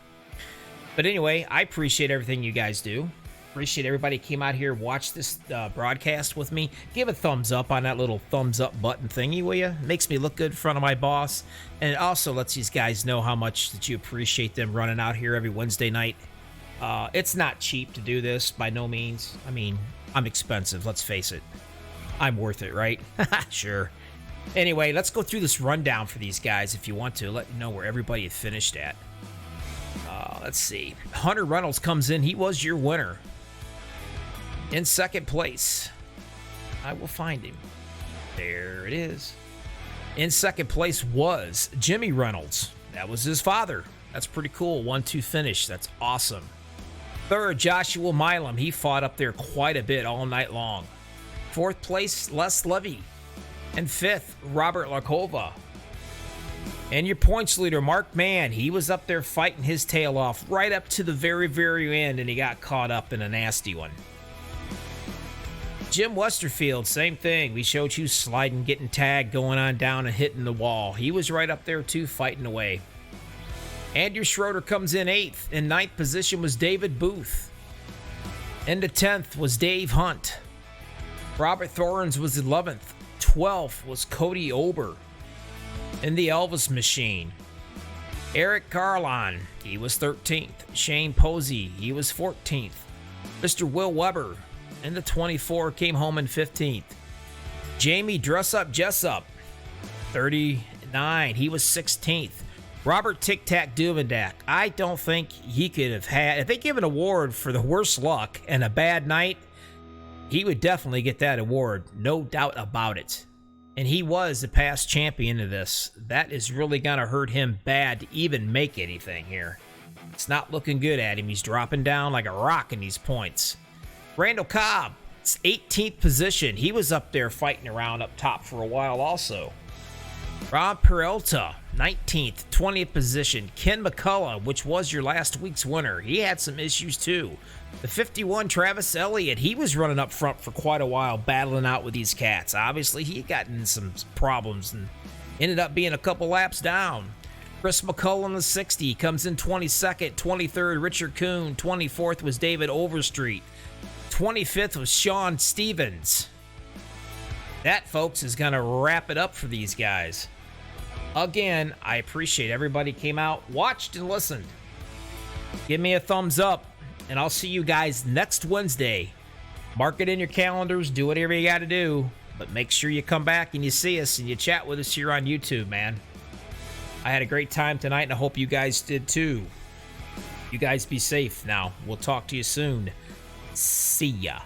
But anyway, I appreciate everything you guys do. Appreciate everybody who came out here, watched this broadcast with me. Give a thumbs up on that little thumbs up button thingy, will you? It makes me look good in front of my boss, and it also lets these guys know how much that you appreciate them running out here every Wednesday night. It's not cheap to do this, by no means. I mean, I'm expensive, let's face it. I'm worth it, right? Sure. Anyway, let's go through this rundown for these guys if you want to. Let you know where everybody had finished at. Let's see. Hunter Reynolds comes in. He was your winner. In second place. I will find him. There it is. In second place was Jimmy Reynolds. That was his father. That's pretty cool. 1-2 finish. That's awesome. Third, Joshua Milam. He fought up there quite a bit all night long. Fourth place, Les Levy. And fifth, Robert Lakova. And your points leader, Mark Mann, he was up there fighting his tail off right up to the very, very end, and he got caught up in a nasty one. Jim Westerfield, same thing. We showed you sliding, getting tagged, going on down and hitting the wall. He was right up there too, fighting away. Andrew Schroeder comes in 8th. In 9th position was David Booth. In the 10th was Dave Hunt. Robert Thorns was 11th. 12th was Cody Ober. In the Elvis Machine, Eric Carlon, he was 13th. Shane Posey, he was 14th. Mr. Will Weber in the 24 came home in 15th. Jamie Dress Up Jessup, 39, he was 16th. Robert Tic Tac Duvendak, I don't think he could have had, if they give an award for the worst luck and a bad night, he would definitely get that award, no doubt about it. And he was the past champion of this. That is really going to hurt him bad to even make anything here. It's not looking good at him. He's dropping down like a rock in these points. Randall Cobb, 18th position. He was up there fighting around up top for a while also. Rob Peralta, 19th, 20th position. Ken McCullough, which was your last week's winner, he had some issues too. The 51, Travis Elliott, he was running up front for quite a while, battling out with these cats. Obviously, he got in some problems and ended up being a couple laps down. Chris McCullough, the 60, comes in 22nd. 23rd, Richard Kuhn. 24th was David Overstreet. 25th was Sean Stevens. That, folks, is going to wrap it up for these guys. Again, I appreciate everybody came out, watched, and listened. Give me a thumbs up, and I'll see you guys next Wednesday. Mark it in your calendars, do whatever you got to do, but make sure you come back and you see us and you chat with us here on YouTube, man. I had a great time tonight, and I hope you guys did too. You guys be safe now. We'll talk to you soon. See ya.